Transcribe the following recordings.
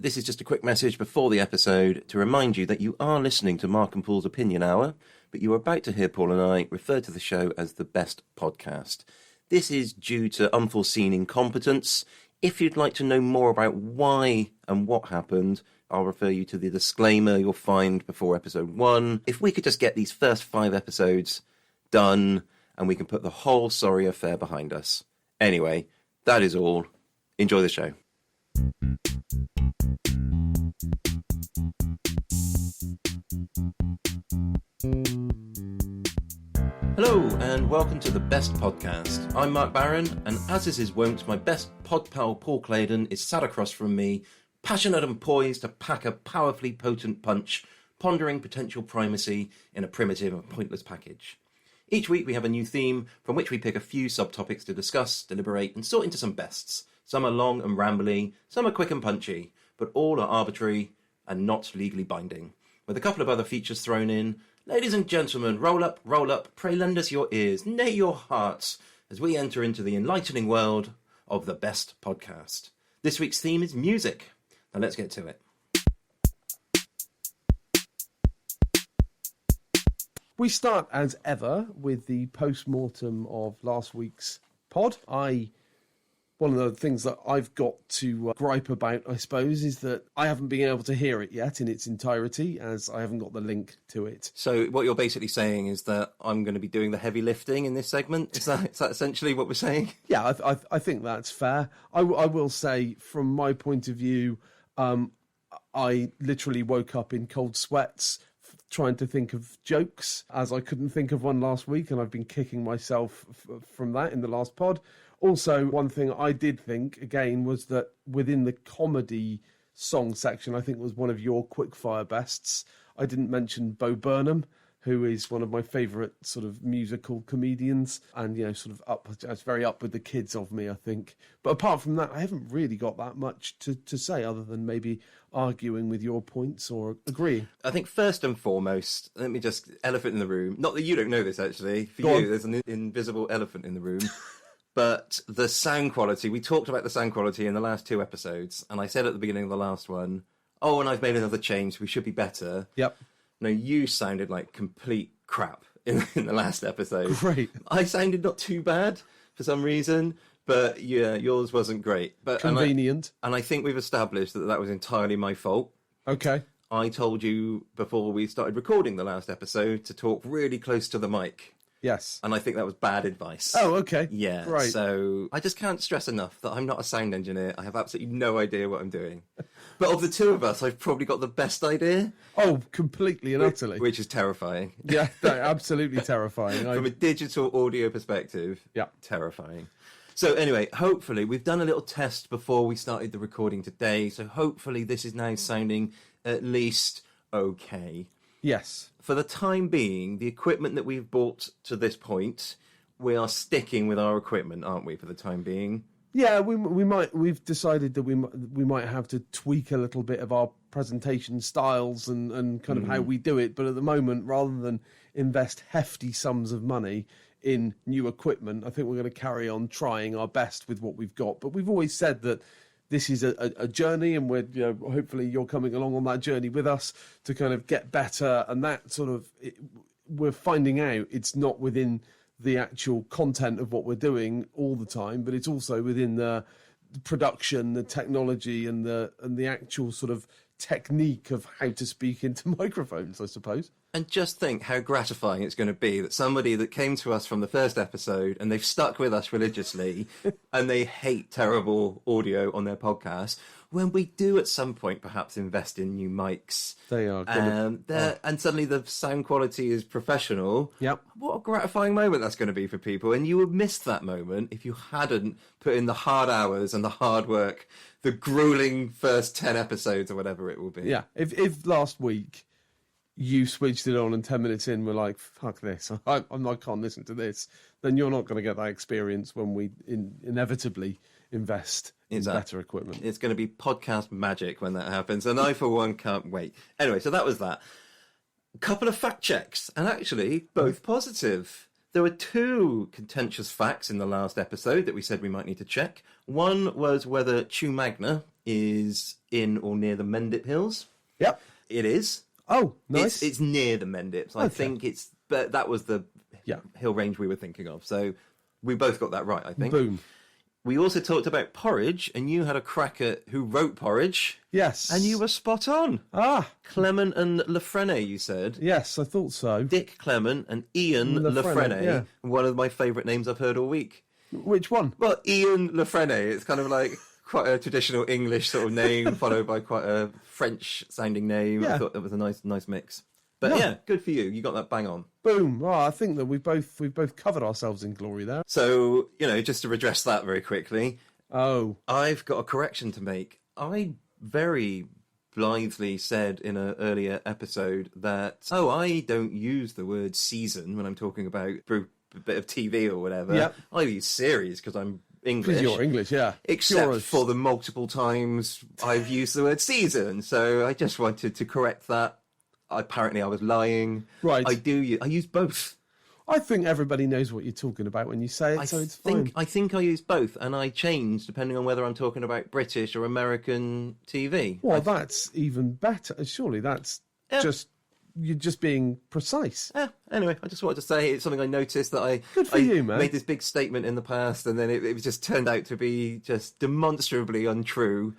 This is just a quick message before the episode to remind you that you are listening to Mark and Paul's Opinion Hour, but you are about to hear Paul and I refer to the show as the best podcast. This is due to unforeseen incompetence. If you'd like to know more about why and what happened, I'll refer you to the disclaimer you'll find before episode 1. If we could just get these first 5 episodes done, and we can put the whole sorry affair behind us. Anyway, that is all. Enjoy the show. Hello, and welcome to the Best Podcast. I'm Mark Barron, and as is his wont, my best pod pal Paul Claydon is sat across from me, passionate and poised to pack a powerfully potent punch, pondering potential primacy in a primitive and pointless package. Each week we have a new theme from which we pick a few subtopics to discuss, deliberate, and sort into some bests. Some are long and rambly, some are quick and punchy, but all are arbitrary and not legally binding. With a couple of other features thrown in, ladies and gentlemen, roll up, pray lend us your ears, nay your hearts, as we enter into the enlightening world of the Best Podcast. This week's theme is music. Now let's get to it. We start, as ever, with the post-mortem of last week's pod. One of the things that I've got to gripe about, I suppose, is that I haven't been able to hear it yet in its entirety, as I haven't got the link to it. So what you're basically saying is that I'm going to be doing the heavy lifting in this segment? Is that essentially what we're saying? Yeah, I think that's fair. I will say, from my point of view, I literally woke up in cold sweats trying to think of jokes, as I couldn't think of one last week, and I've been kicking myself from that in the last pod. Also, one thing I did think, again, was that within the comedy song section, I think it was one of your quickfire bests, I didn't mention Bo Burnham, who is one of my favourite sort of musical comedians, and, you know, sort of it's very up with the kids of me, I think. But apart from that, I haven't really got that much to say, other than maybe arguing with your points or agreeing. I think first and foremost, let me just, elephant in the room. Not that you don't know this, actually. For Go you, on. there's an invisible elephant in the room. But the sound quality, we talked about the sound quality in the last 2 episodes, and I said at the beginning of the last one, oh, and I've made another change, we should be better. Yep. No, you sounded like complete crap in the last episode. Great. I sounded not too bad for some reason, but yeah, yours wasn't great. But Convenient. And I think we've established that was entirely my fault. Okay. I told you before we started recording the last episode to talk really close to the mic. Yes. And I think that was bad advice. Oh, okay. Yeah. Right. So I just can't stress enough that I'm not a sound engineer. I have absolutely no idea what I'm doing. But of the two of us, I've probably got the best idea. Oh, completely and utterly. Which is terrifying. Yeah, no, absolutely terrifying. From a digital audio perspective, yeah, terrifying. So anyway, hopefully, we've done a little test before we started the recording today. So hopefully this is now sounding at least okay. Yes. For the time being, the equipment that we've bought to this point, we are sticking with our equipment, aren't we, for the time being? Yeah, we've decided that we might have to tweak a little bit of our presentation styles and kind of how we do it. But at the moment, rather than invest hefty sums of money in new equipment, I think we're going to carry on trying our best with what we've got. But we've always said that this is a journey, and we're, you know, hopefully you're coming along on that journey with us to kind of get better. And that sort of, we're finding out it's not within the actual content of what we're doing all the time, but it's also within the production, the technology, and the actual sort of technique of how to speak into microphones, I suppose. And just think how gratifying it's going to be that somebody that came to us from the first episode and they've stuck with us religiously and they hate terrible audio on their podcast, when we do at some point perhaps invest in new mics, they are and suddenly the sound quality is professional. Yep. What a gratifying moment that's going to be for people. And you would miss that moment if you hadn't put in the hard hours and the hard work, the grueling first 10 episodes or whatever it will be. Yeah. If last week you switched it on and 10 minutes in were like, fuck this, I can't listen to this, then you're not going to get that experience when we inevitably invest in better equipment. It's going to be podcast magic when that happens, and I, for one, can't wait. Anyway, so that was that. A couple of fact checks, and actually both positive. There were two contentious facts in the last episode that we said we might need to check. One was whether Chew Magna is in or near the Mendip Hills. Yep. It is. Oh, nice. It's near the Mendips. I think but that was the hill range we were thinking of. So we both got that right, I think. Boom. We also talked about Porridge, and you had a crack at who wrote Porridge. Yes. And you were spot on. Clement and Lefrene, you said. Yes, I thought so. Dick Clement and Ian Lefrene. Yeah. One of my favourite names I've heard all week. Which one? Well, Ian Lefrene. It's kind of like quite a traditional English sort of name, followed by quite a French-sounding name. Yeah. I thought that was a nice mix. But yeah, good for you. You got that bang on. Boom. Well, I think that we've both covered ourselves in glory there. So, just to redress that very quickly, I've got a correction to make. I very blithely said in an earlier episode that, I don't use the word season when I'm talking about a bit of TV or whatever. Yep. I use series because I'm English. Because you're English, yeah. Except for the multiple times I've used the word season. So I just wanted to correct that. Apparently I was lying. Right. I use both. I think everybody knows what you're talking about when you say it, so it's fine. I think I use both, and I change depending on whether I'm talking about British or American TV. Well, that's even better. Surely that's you're just being precise. Anyway, I just wanted to say it's something I noticed that I you, man. Made this big statement in the past, and then it just turned out to be just demonstrably untrue.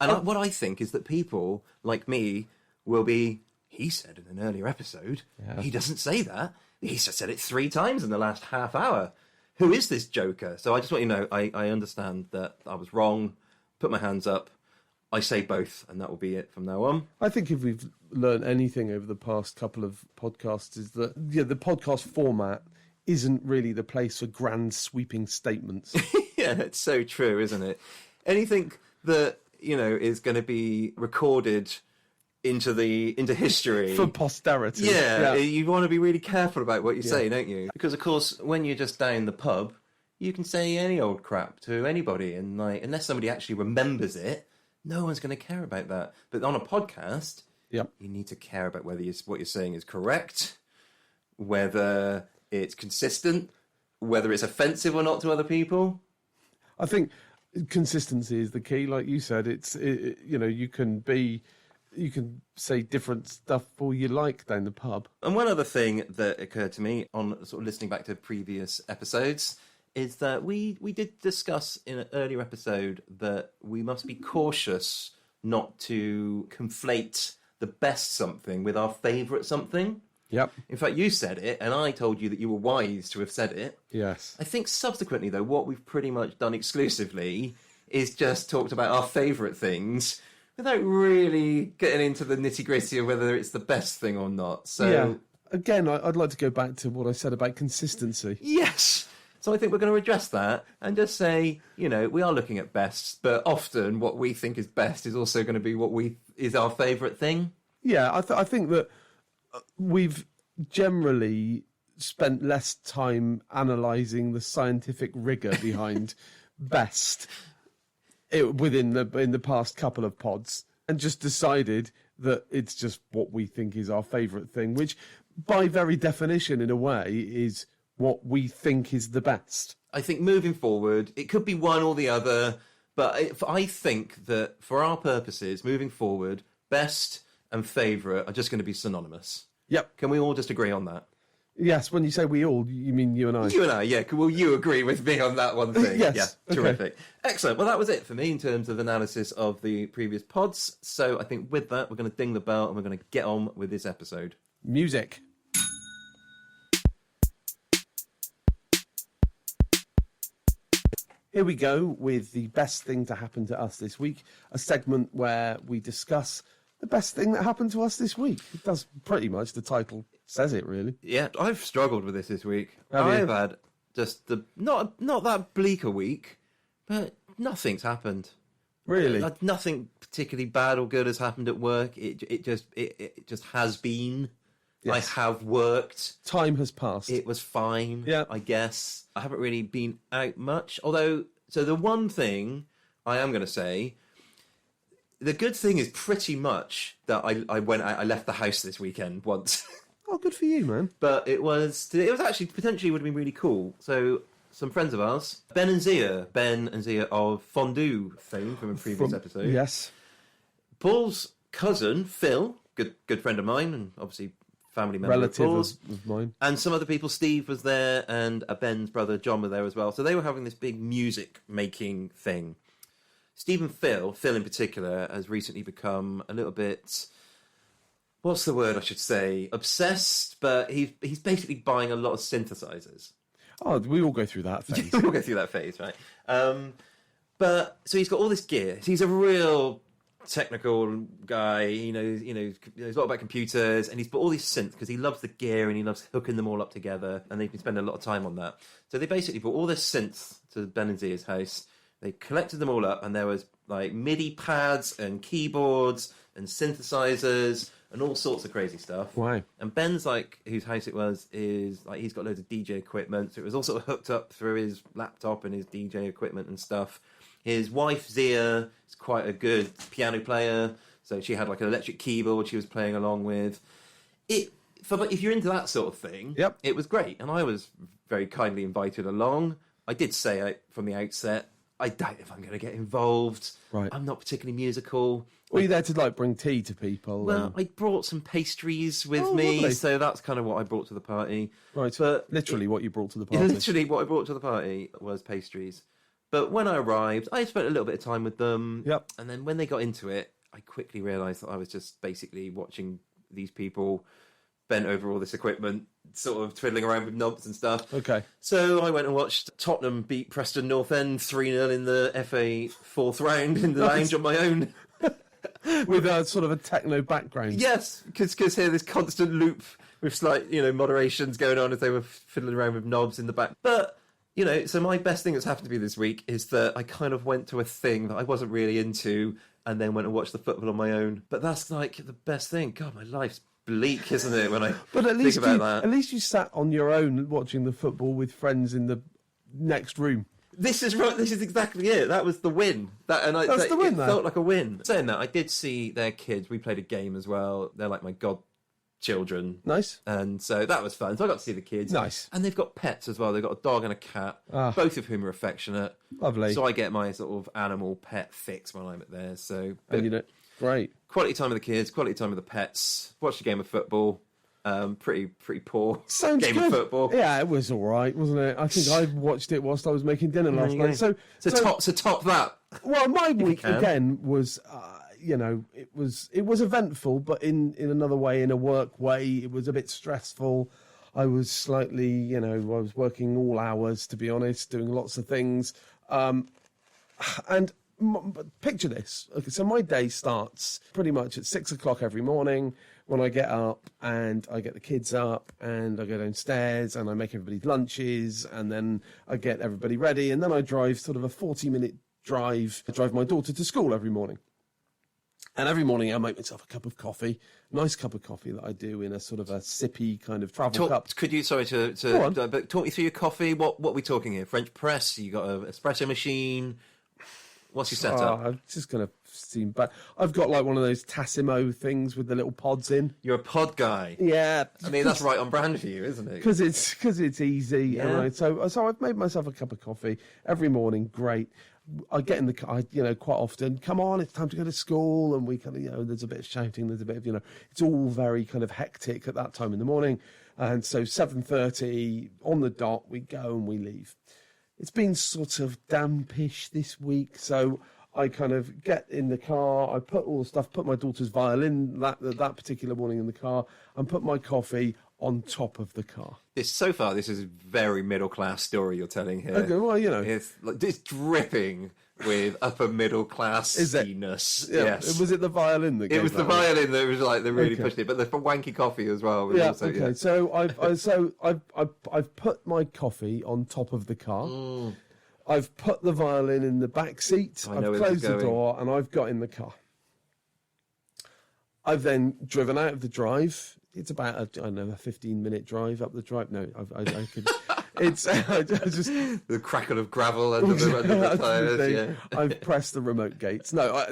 And what I think is that people like me will be. He said in an earlier episode, he doesn't say that. He's just said it 3 times in the last half hour. Who is this joker? So I just want you to know, I understand that I was wrong. Put my hands up. I say both, and that will be it from now on. I think if we've learned anything over the past couple of podcasts is that the podcast format isn't really the place for grand sweeping statements. Yeah, it's so true, isn't it? Anything that, is going to be recorded into history for posterity. Yeah, you want to be really careful about what you say, don't you? Because of course, when you're just down the pub, you can say any old crap to anybody, and unless somebody actually remembers it, no one's going to care about that. But on a podcast, you need to care about whether what you're saying is correct, whether it's consistent, whether it's offensive or not to other people. I think consistency is the key. Like you said, you can say different stuff all you like down the pub. And one other thing that occurred to me on sort of listening back to previous episodes is that we did discuss in an earlier episode that we must be cautious not to conflate the best something with our favourite something. Yep. In fact, you said it, and I told you that you were wise to have said it. Yes. I think subsequently, though, what we've pretty much done exclusively is just talked about our favourite things without really getting into the nitty-gritty of whether it's the best thing or not. So again, I'd like to go back to what I said about consistency. Yes. So I think we're going to address that and just say, we are looking at bests, but often what we think is best is also going to be what is our favourite thing. Yeah, I think that we've generally spent less time analysing the scientific rigour behind best in the past couple of pods, and just decided that it's just what we think is our favourite thing, which by very definition, in a way, is what we think is the best. I think moving forward, it could be one or the other, but I think that for our purposes, moving forward, best and favourite are just going to be synonymous. Yep. Can we all just agree on that? Yes, when you say we all, you mean you and I. You and I, yeah. Will you agree with me on that one thing? Yes. Yeah, terrific. Okay. Excellent. Well, that was it for me in terms of analysis of the previous pods. So I think with that, we're going to ding the bell and we're going to get on with this episode. Music. Here we go with the best thing to happen to us this week, a segment where we discuss the best thing that happened to us this week. It does pretty much, the title says it, really. Yeah, I've struggled with this week. Have you? I've had just not that bleak a week, but nothing's happened. Really? Nothing particularly bad or good has happened at work. It just has been. Yes. I have worked. Time has passed. It was fine, yeah. I guess. I haven't really been out much. Although, so the one thing I am going to say, the good thing is pretty much that I went out, I left the house this weekend once. Oh, good for you, man. But it was actually potentially would have been really cool. So some friends of ours, Ben and Zia of Fondue fame from a previous episode. Yes. Paul's cousin, Phil, good friend of mine, and obviously family member Relative of Paul's. of mine. And some other people, Steve was there, and Ben's brother, John, were there as well. So they were having this big music-making thing. Steve and Phil in particular, has recently become a little bit... What's the word I should say? Obsessed, but he's basically buying a lot of synthesizers. Oh, we all go through that phase. We'll go through that phase, right? But so he's got all this gear. He's a real technical guy. He knows a lot about computers, and he's bought all these synths because he loves the gear and he loves hooking them all up together. And they've been spending a lot of time on that. So they basically brought all their synths to Ben and Zia's house. They collected them all up, and there was like MIDI pads and keyboards and synthesizers and all sorts of crazy stuff. Wow. And Ben's like, whose house it was, is like he's got loads of DJ equipment, so it was all sort of hooked up through his laptop and his DJ equipment and stuff. His wife Zia is quite a good piano player, so she had like an electric keyboard she was playing along with. If you're into that sort of thing, Yep. It was great, and I was very kindly invited along. I did say from the outset, I doubt if I'm going to get involved. Right. I'm not particularly musical. Were you there to like bring tea to people? Well, I brought some pastries with Oh, me, lovely. so that's kind of what I brought to the party. Right, But literally what you brought to the party. literally what I brought to the party was pastries. But when I arrived, I spent a little bit of time with them. Yep. And then when they got into it, I quickly realised that I was just basically watching these people bent over all this equipment, sort of twiddling around with knobs and stuff. Okay. So I went and watched Tottenham beat Preston North End 3-0 in the FA fourth round in the lounge on my own. With a sort of a techno background. Yes, because here this constant loop with slight, moderations going on as they were fiddling around with knobs in the back. But, so my best thing that's happened to me this week is that I kind of went to a thing that I wasn't really into and then went and watched the football on my own. But that's like the best thing. God, my life's bleak, isn't it, when I But at least think about that? at least you sat on your own watching the football with friends in the next room. This is right. This is exactly it. That was the win. That's the win, It though. felt like a win. Saying that, I did see their kids. We played a game as well. They're like my godchildren. Nice. And so that was fun. So I got to see the kids. Nice. And they've got pets as well. They've got a dog and a cat, both of whom are affectionate. Lovely. So I get my sort of animal pet fix when I'm at there. So And great. quality time with the kids, quality time with the pets. Watched a game of football. Pretty poor Sounds game good. of football. Yeah, it was all right, wasn't it? I think I watched it whilst I was making dinner last you go. night. So Top that. well, my week can. again was, it was eventful, but in another way, in a work way, it was a bit stressful. I was slightly, I was working all hours, to be honest, doing lots of things. But picture this. Okay, so my day starts pretty much at 6 o'clock every morning when I get up and I get the kids up and I go downstairs and I make everybody's lunches and then I get everybody ready and then I drive sort of a 40-minute drive. I drive my daughter to school every morning. And every morning I make myself a cup of coffee, nice cup of coffee that I do in a sort of a sippy kind of travel cup. Could you, sorry to but talk me through your coffee? What are we talking here? French press? You got an espresso machine? What's your setup? I'm just going to seem bad. I've got like one of those Tassimo things with the little pods in. You're a pod guy. Yeah. I mean, that's right on brand for you, isn't it? Because it's easy. Yeah. And so I've made myself a cup of coffee every morning. Great. I get in the car, quite often. Come on, it's time to go to school, and we kind of, there's a bit of shouting. There's a bit of, it's all very kind of hectic at that time in the morning. And so 7:30 on the dot, we go and we leave. It's been sort of dampish this week, so I kind of get in the car, I put all the stuff, put my daughter's violin that particular morning in the car, and put my coffee on top of the car. So far, this is a very middle class story you're telling here. Okay, well, it's dripping with upper middle class Is it? Yes. Was it the violin that? It was the violin that was like that really Okay. pushed it, but the wanky coffee as well. Was Yeah. also, Okay. So I've put my coffee on top of the car. I've put the violin in the back seat. I know I've where this closed is the going. door and I've got in the car. I've then driven out of the drive. It's about a 15-minute drive up the drive. No, I could. It's just The crackle of gravel under the tyres. Yeah. I've pressed the remote gates. No,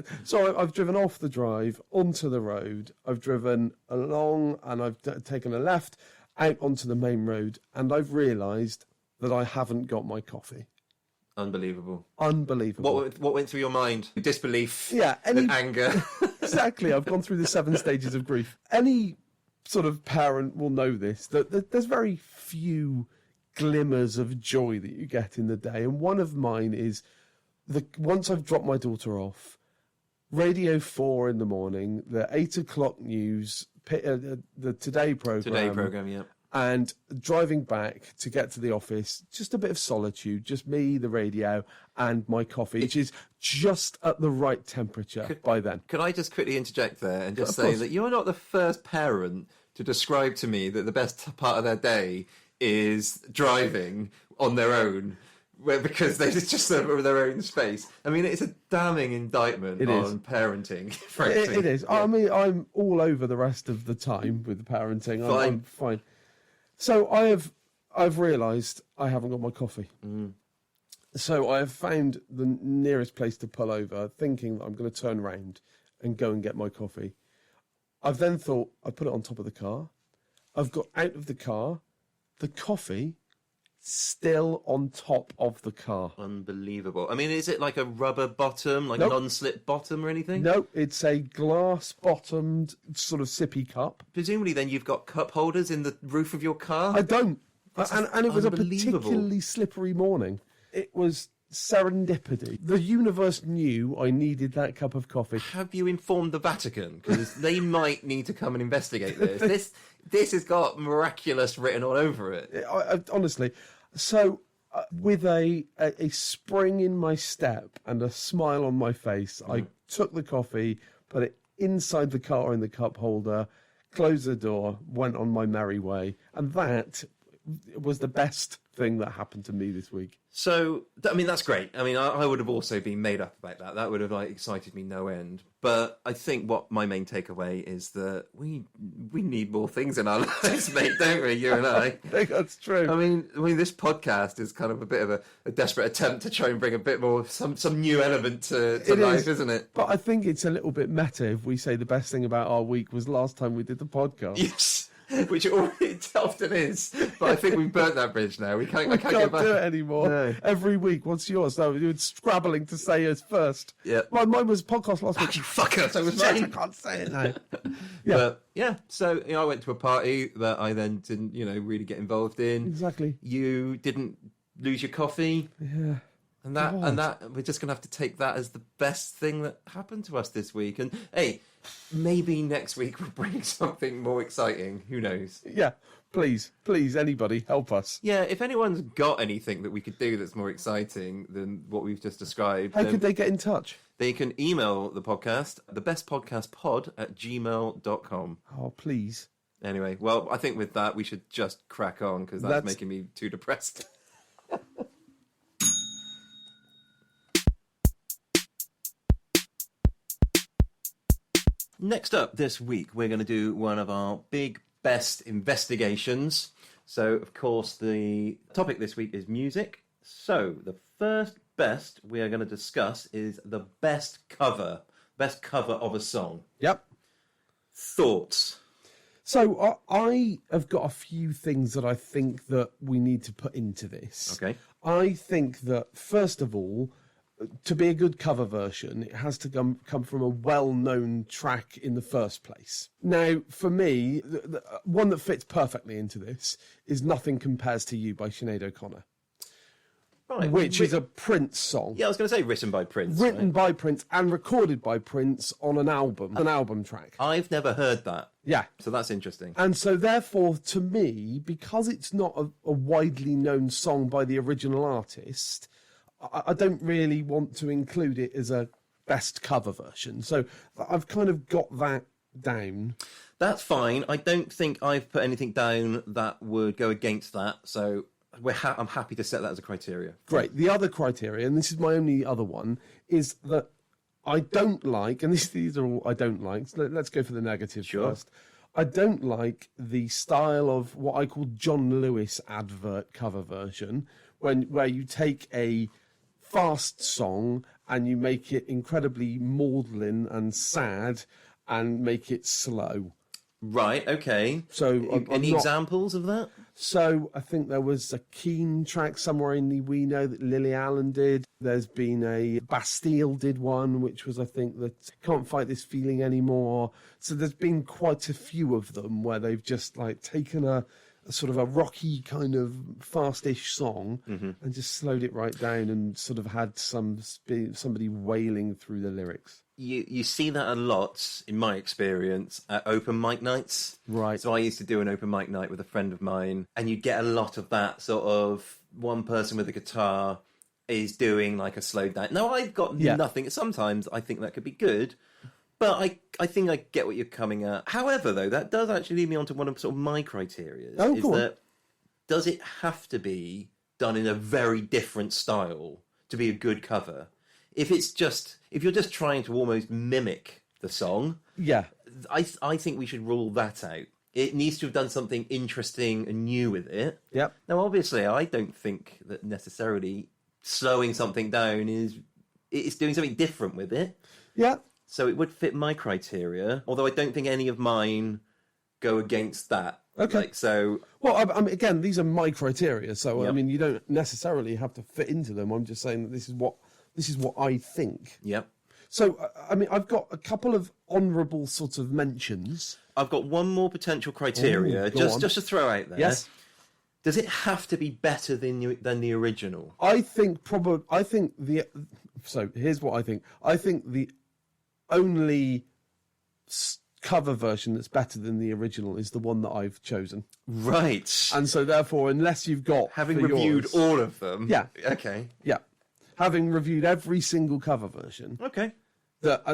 I've driven off the drive onto the road. I've driven along and I've taken a left out onto the main road, and I've realised that I haven't got my coffee. Unbelievable. Unbelievable. What went through your mind? Disbelief. Yeah, and anger. Exactly. I've gone through the 7 stages of grief. Any sort of parent will know this, that there's very few glimmers of joy that you get in the day. And one of mine is once I've dropped my daughter off, Radio 4 in the morning, the 8 o'clock news, the Today programme. Yeah. And driving back to get to the office, just a bit of solitude, just me, the radio, and my coffee, which is just at the right temperature by then. Could I just quickly interject there and just Of say course. that you're not the first parent to describe to me that the best part of their day is driving on their own, because they just have their own space. I mean, it's a damning indictment on parenting, frankly. It is. Yeah. I mean, I'm all over the rest of the time with the parenting. I'm fine. So I've realised I haven't got my coffee. So I have found the nearest place to pull over, thinking that I'm going to turn round and go and get my coffee. I've then thought, I put it on top of the car. I've got out of the car, the coffee still on top of the car. Unbelievable. I mean, is it like a rubber bottom, like Nope. a non-slip bottom or anything? No, it's a glass-bottomed sort of sippy cup. Presumably then you've got cup holders in the roof of your car? I don't. And it was a unbelievable. particularly slippery morning. It was serendipity. The universe knew I needed that cup of coffee. Have you informed the Vatican? Because they might need to come and investigate this. This has got miraculous written all over it. Honestly. So, with a spring in my step and a smile on my face, I took the coffee, put it inside the car in the cup holder, closed the door, went on my merry way. And that was the best thing that happened to me this week. So, I mean, that's great. I mean, I would have also been made up about that. That would have excited me no end. But I think what my main takeaway is that we need more things in our lives, mate, don't we? You and I. I think that's true. I mean, this podcast is kind of a bit of a desperate attempt to try and bring a bit more, some new element to life, isn't it? But I think it's a little bit meta if we say the best thing about our week was last time we did the podcast. Yes. Which it often is, but I think we've burnt that bridge now. I can't go back. Do it anymore. No. Every week, what's yours? No, you're scrabbling to say yours first. Yeah. Mine was podcast last week. You fucker! So was Shit, I mine. can't say it now. But yeah, so I went to a party that I then didn't, really get involved in. Exactly. You didn't lose your coffee. Yeah. And that we're just gonna have to take that as the best thing that happened to us this week. And hey, maybe next week we'll bring something more exciting. Who knows? Yeah. Please, anybody, help us. Yeah, if anyone's got anything that we could do that's more exciting than what we've just described, How then could they get in touch? they can email the podcast, thebestpodcastpod@gmail.com. Oh, please. Anyway, well, I think with that we should just crack on because that's making me too depressed. Next up this week, we're going to do one of our big best investigations. So, of course, the topic this week is music. So, the first best we are going to discuss is the best cover of a song. Yep. Thoughts? So I have got a few things that I think that we need to put into this. Okay. I think that, first of all, to be a good cover version, it has to come from a well-known track in the first place. Now, for me, the one that fits perfectly into this is Nothing Compares to You by Sinead O'Connor, Right. which is a Prince song. Yeah, I was going to say written by Prince. Written right? by Prince and recorded by Prince on an album track. I've never heard that. Yeah. So that's interesting. And so, therefore, to me, because it's not a widely known song by the original artist, I don't really want to include it as a best cover version. So I've kind of got that down. That's fine. I don't think I've put anything down that would go against that. So I'm happy to set that as a criteria. Great. The other criteria, and this is my only other one, is that I don't like, and these are all I don't like. So let's go for the negatives first. I don't like the style of what I call John Lewis advert cover version, where you take a fast song and you make it incredibly maudlin and sad and make it slow. Right, okay. So Any examples of that? So I think there was a Keane track somewhere in the We Know that Lily Allen did. There's been a Bastille did one, which was, I think, that Can't Fight This Feeling Anymore. So there's been quite a few of them where they've just like taken a sort of a rocky kind of fastish song and just slowed it right down and sort of had somebody wailing through the lyrics. You see that a lot, in my experience, at open mic nights. Right. So I used to do an open mic night with a friend of mine, and you get a lot of that sort of one person with a guitar is doing like a slowed down. Now, I've got nothing. Sometimes I think that could be good, but I think I get what you're coming at. However, though, that does actually lead me on to one of sort of my criteria. Oh, go on. Does it have to be done in a very different style to be a good cover? If you're just trying to almost mimic the song, Yeah. I think we should rule that out. It needs to have done something interesting and new with it. Yep. Now, obviously, I don't think that necessarily slowing something down it's doing something different with it. Yeah. So it would fit my criteria, although I don't think any of mine go against that. Okay. Well, I mean, again, these are my criteria, so I mean, you don't necessarily have to fit into them. I'm just saying that this is what I think. Yep. So, I mean, I've got a couple of honourable sort of mentions. I've got one more potential criteria, just to throw out there. Yes. Does it have to be better than the original? So here's what I think. I think the only cover version that's better than the original is the one that I've chosen. Right. And so, therefore, unless you've got Having reviewed all of them. Yeah. Okay. Yeah. Having reviewed every single cover version. Okay.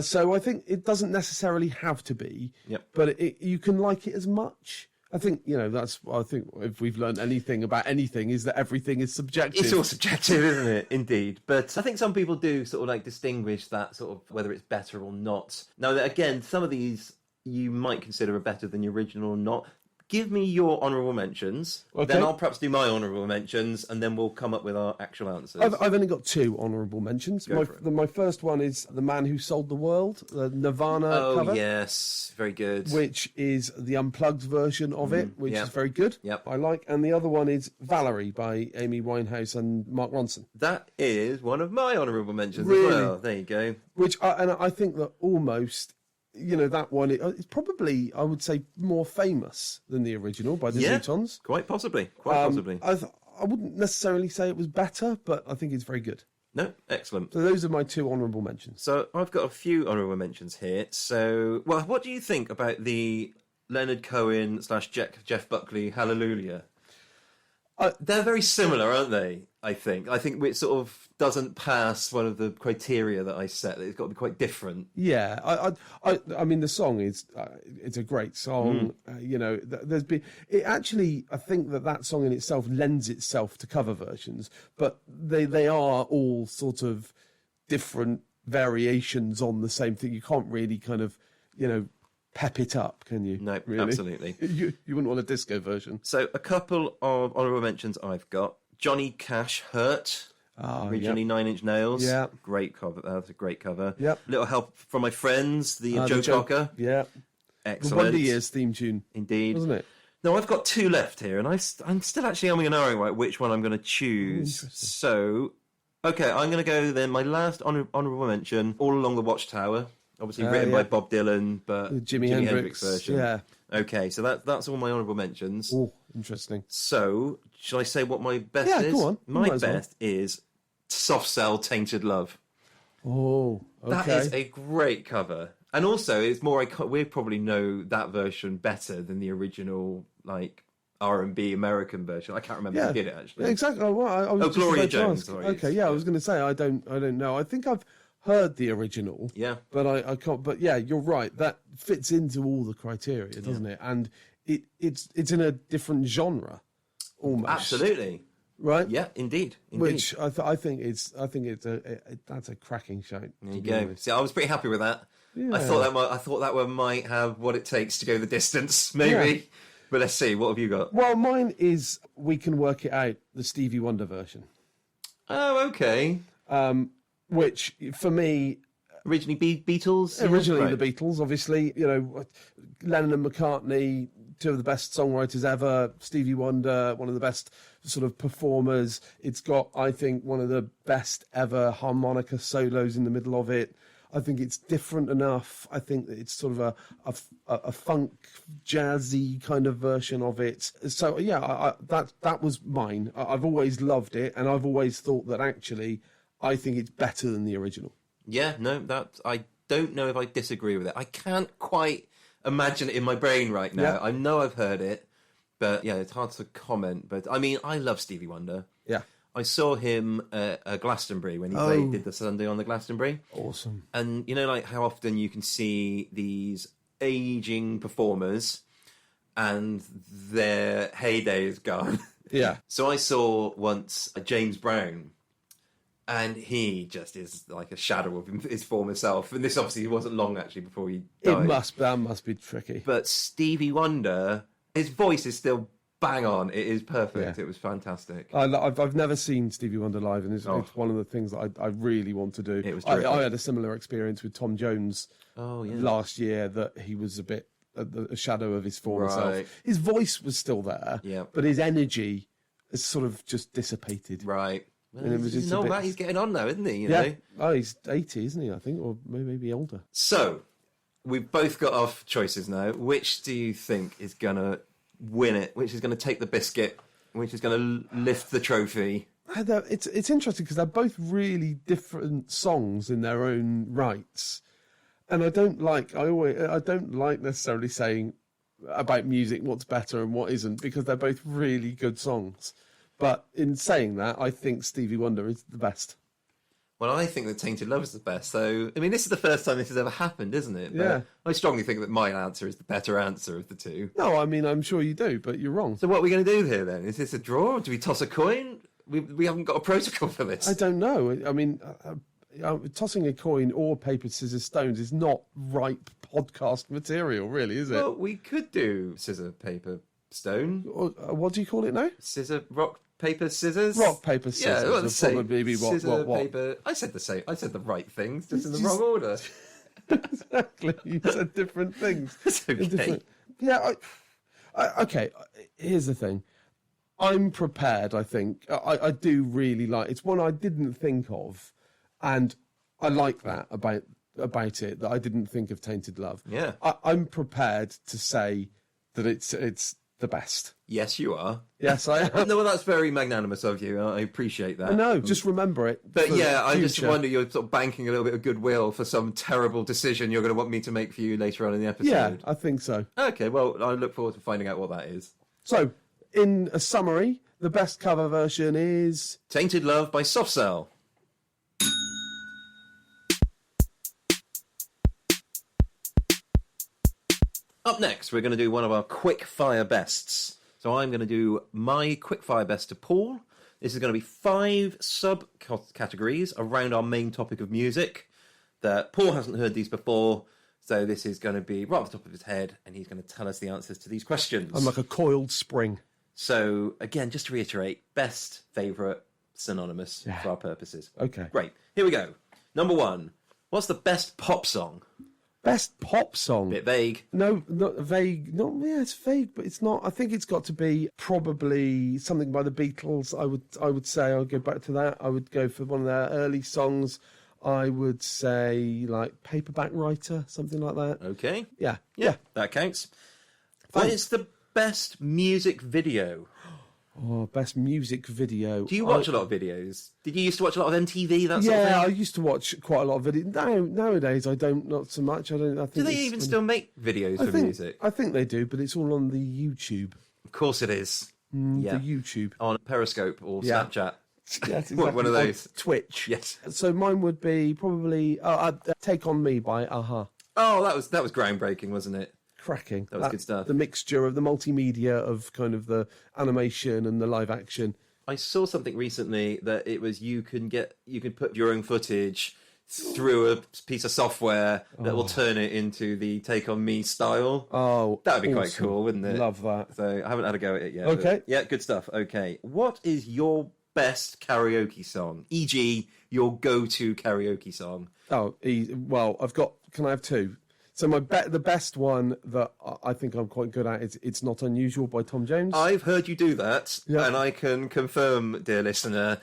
So I think it doesn't necessarily have to be, Yep. but you can like it as much. I think, I think if we've learned anything about anything is that everything is subjective. It's all subjective, isn't it? Indeed. But I think some people do sort of like distinguish that sort of whether it's better or not. Now, again, some of these you might consider are better than the original or not. Give me your honourable mentions, Okay. then I'll perhaps do my honourable mentions, and then we'll come up with our actual answers. I've only got two honourable mentions. Go for it. My first one is The Man Who Sold the World, the Nirvana cover. Oh, yes. Very good. Which is the unplugged version of it, which yeah. is very good. Yep. I like. And the other one is Valerie by Amy Winehouse and Mark Ronson. That is one of my honourable mentions Really? as well. There you go. And I think that almost, that one it's probably, I would say, more famous than the original by the Zootons. Quite possibly. Quite possibly. I wouldn't necessarily say it was better, but I think it's very good. No, excellent. So those are my two honourable mentions. So I've got a few honourable mentions here. So, well, what do you think about the Leonard Cohen / Jeff Buckley Hallelujah? They're very similar, aren't they? I think it sort of doesn't pass one of the criteria that I set. It's got to be quite different. Yeah, I mean, the song is it's a great song. There's been it actually. I think that song in itself lends itself to cover versions, but they are all sort of different variations on the same thing. You can't really kind of pep it up, can you? No, really? absolutely. You wouldn't want a disco version. So a couple of honourable mentions I've got. Johnny Cash, Hurt. Originally 9 Inch Nails. Yeah. Great cover. That's a great cover. Yep. Little help from my friends, the Joe Cocker. Yeah. Excellent. The Wonder Years theme tune. Indeed. Wasn't it? No, I've got two left here, and I'm still actually umming and ahhing about which one I'm going to choose. So, okay, I'm going to go then. My last honourable mention, All Along the Watchtower. Obviously written by Bob Dylan, but the Jimi Hendrix version. Yeah. Okay, so that's all my honourable mentions. Oh, interesting. So, shall I say what my best is? Yeah, go on. My best is Soft Cell, Tainted Love. Oh, okay. That is a great cover. And also, it's more we probably know that version better than the original, like, R&B American version. I can't remember who did it, actually. Yeah, exactly. Oh, well, I was just Gloria about to Jones. ask. Sorry, okay, yeah, I was going to say I don't know. I think I've heard the original. Yeah. But I can't. But yeah, you're right. That fits into all the criteria, doesn't it? And it's in a different genre, almost. Absolutely. Right. Yeah, indeed. Which I think that's a cracking shout. There you go. See, I was pretty happy with that. I thought that one might have what it takes to go the distance, maybe. Yeah. But let's see, what have you got? Well, mine is We Can Work It Out, the Stevie Wonder version, Oh, okay. which for me, Originally Beatles? originally Right. the Beatles, obviously, Lennon and McCartney, two of the best songwriters ever. Stevie Wonder, one of the best sort of performers. It's got, I think, one of the best ever harmonica solos in the middle of it. I think it's different enough. I think that it's sort of a funk, jazzy kind of version of it. So yeah, that was mine. I've always loved it, and I've always thought that actually, I think it's better than the original. Yeah, no, I don't know if I disagree with it. I can't quite imagine it in my brain right now. Yeah. I know I've heard it, but yeah, it's hard to comment. But I mean, I love Stevie Wonder. Yeah, I saw him at Glastonbury when he did the Sunday on the Glastonbury. awesome. And you know, like how often you can see these aging performers and their heyday is gone. Yeah, So I saw once James Brown, and he just is like a shadow of his former self. And this obviously wasn't long actually before he died. that must be tricky. But Stevie Wonder, his voice is still bang on. It is perfect. Yeah. It was fantastic. I've never seen Stevie Wonder live, and it's one of the things that I really want to do. It was I terrific. had a similar experience with Tom Jones Oh yeah. last year, that he was a bit a shadow of his former Right. self. His voice was still there, Yeah. but his energy has sort of just dissipated. Right. Well, And it was he's just a an old bit- man. He's getting on now, isn't he? You Yeah. know? Oh, he's 80, isn't he? I think, or maybe older. So, we've both got our choices now. Which do you think is going to win it? Which is going to take the biscuit? Which is going to lift the trophy? It's interesting because they're both really different songs in their own rights, and I don't like necessarily saying about music what's better and what isn't, because they're both really good songs. But in saying that, I think Stevie Wonder is the best. Well, I think that Tainted Love is the best. So, I mean, this is the first time this has ever happened, isn't it? But Yeah. I strongly think that my answer is the better answer of the two. No, I mean, I'm sure you do, but you're wrong. So, what are we going to do here then? Is this a draw? Do we toss a coin? We haven't got a protocol for this. I don't know. I mean, tossing a coin or paper, scissors, stones is not ripe podcast material, really, is it? Well, we could do scissor, paper, stone. Or, what do you call it now? Scissor, rock, paper, scissors. Rock, paper, scissors. Yeah, well, would the same. probably be what. Scissor, paper. I said the same. I said the right things, just in the Just- wrong order. Exactly. You said different things. It's okay. Yeah. Okay. Here's the thing. I'm prepared. I think I do really like. It's one I didn't think of, and I like that about it, that I didn't think of Tainted Love. Yeah. I'm prepared to say that it's the best. Yes, you are. Yes, I am. No, well, that's very magnanimous of you. I appreciate that. No, just remember it. But for yeah, I just future. wonder, you're sort of banking a little bit of goodwill for some terrible decision you're going to want me to make for you later on in the episode. Yeah, I think so. Okay, well, I look forward to finding out what that is. So, in a summary, the best cover version is... Tainted Love by Soft Cell. Up next, we're going to do one of our quick fire bests. So I'm going to do my quick fire best to Paul. This is going to be 5 subcategories around our main topic of music that Paul hasn't heard these before. So this is going to be right off the top of his head, and he's going to tell us the answers to these questions. I'm like a coiled spring. So again, just to reiterate, best, favourite, synonymous for our purposes. Okay. Great. Here we go. Number 1. What's the best pop song? Best pop song. Bit vague. No, not vague. Not yeah, it's vague, but it's not. I think it's got to be probably something by the Beatles. I would say I'll go back to that. I would go for one of their early songs. I would say like Paperback Writer, something like that. Okay. Yeah. That counts. What is the best music video? Oh, best music video. Do you watch a lot of videos? Did you used to watch a lot of MTV? That sort Yeah, I of thing? used to watch quite a lot of videos. Nowadays, I don't. Not so much. I think. Do they it's- even still make videos for music? I think they do, but it's all on the YouTube. Of course it is. The YouTube. On Periscope or Yeah. Snapchat. Yes, One of exactly. those. Twitch. Yes. So mine would be probably Take On Me by Aha. Oh, that was groundbreaking, wasn't it? Cracking. That was good stuff. The mixture of the multimedia of kind of the animation and the live action. I saw something recently that it was you can put your own footage through a piece of software that will turn it into the Take On Me style. Oh, That'd be quite awesome. cool, wouldn't it? Love that. So I haven't had a go at it yet. Okay. But yeah, good stuff. Okay. What is your best karaoke song? E.g., your go-to karaoke song? Oh, well, can I have two? So the best one that I think I'm quite good at is "It's Not Unusual" by Tom Jones. I've heard you do that, Yeah. and I can confirm, dear listener,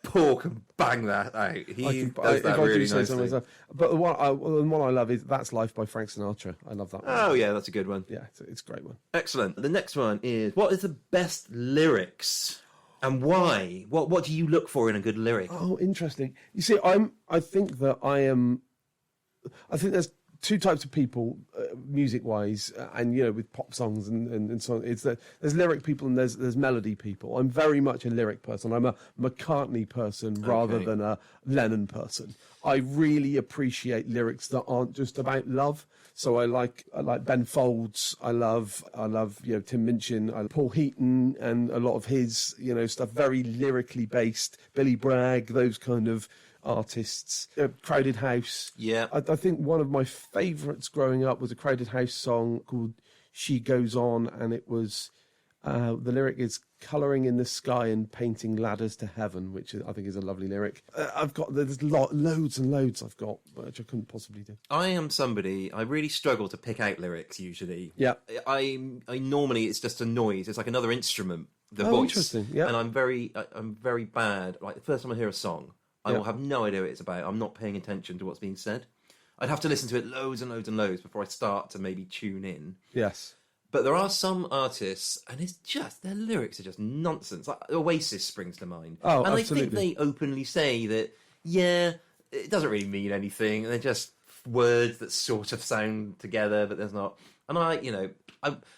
Paul can bang that out. He does that really nicely. Myself. But the one I love is "That's Life" by Frank Sinatra. I love that one. Oh yeah, that's a good one. Yeah, it's a great one. Excellent. The next one is, what is the best lyrics and why? What do you look for in a good lyric? Oh, interesting. You see, I think there's two types of people, music-wise, and with pop songs and so on. It's that there's lyric people and there's melody people. I'm very much a lyric person. I'm a McCartney person rather than a Lennon person. I really appreciate lyrics that aren't just about love. So I like Ben Folds. I love Tim Minchin, Paul Heaton, and a lot of his stuff. Very lyrically based. Billy Bragg, those kind of artists. Crowded House. Yeah. I think one of my favourites growing up was a Crowded House song called "She Goes On," and it was the lyric is "colouring in the sky and painting ladders to heaven," which I think is a lovely lyric. There's loads and loads I've got, which I couldn't possibly do. I am somebody, I really struggle to pick out lyrics usually. Yeah. I normally it's just a noise. It's like another instrument, the Oh, voice. interesting, yeah. And I'm very bad. Like the first time I hear a song, I will have no idea what it's about. I'm not paying attention to what's being said. I'd have to listen to it loads and loads and loads before I start to maybe tune in. Yes. But there are some artists, and it's just, their lyrics are just nonsense. Like Oasis springs to mind. Oh, and absolutely. I think they openly say that, yeah, it doesn't really mean anything. They're just words that sort of sound together, but there's not. And I'm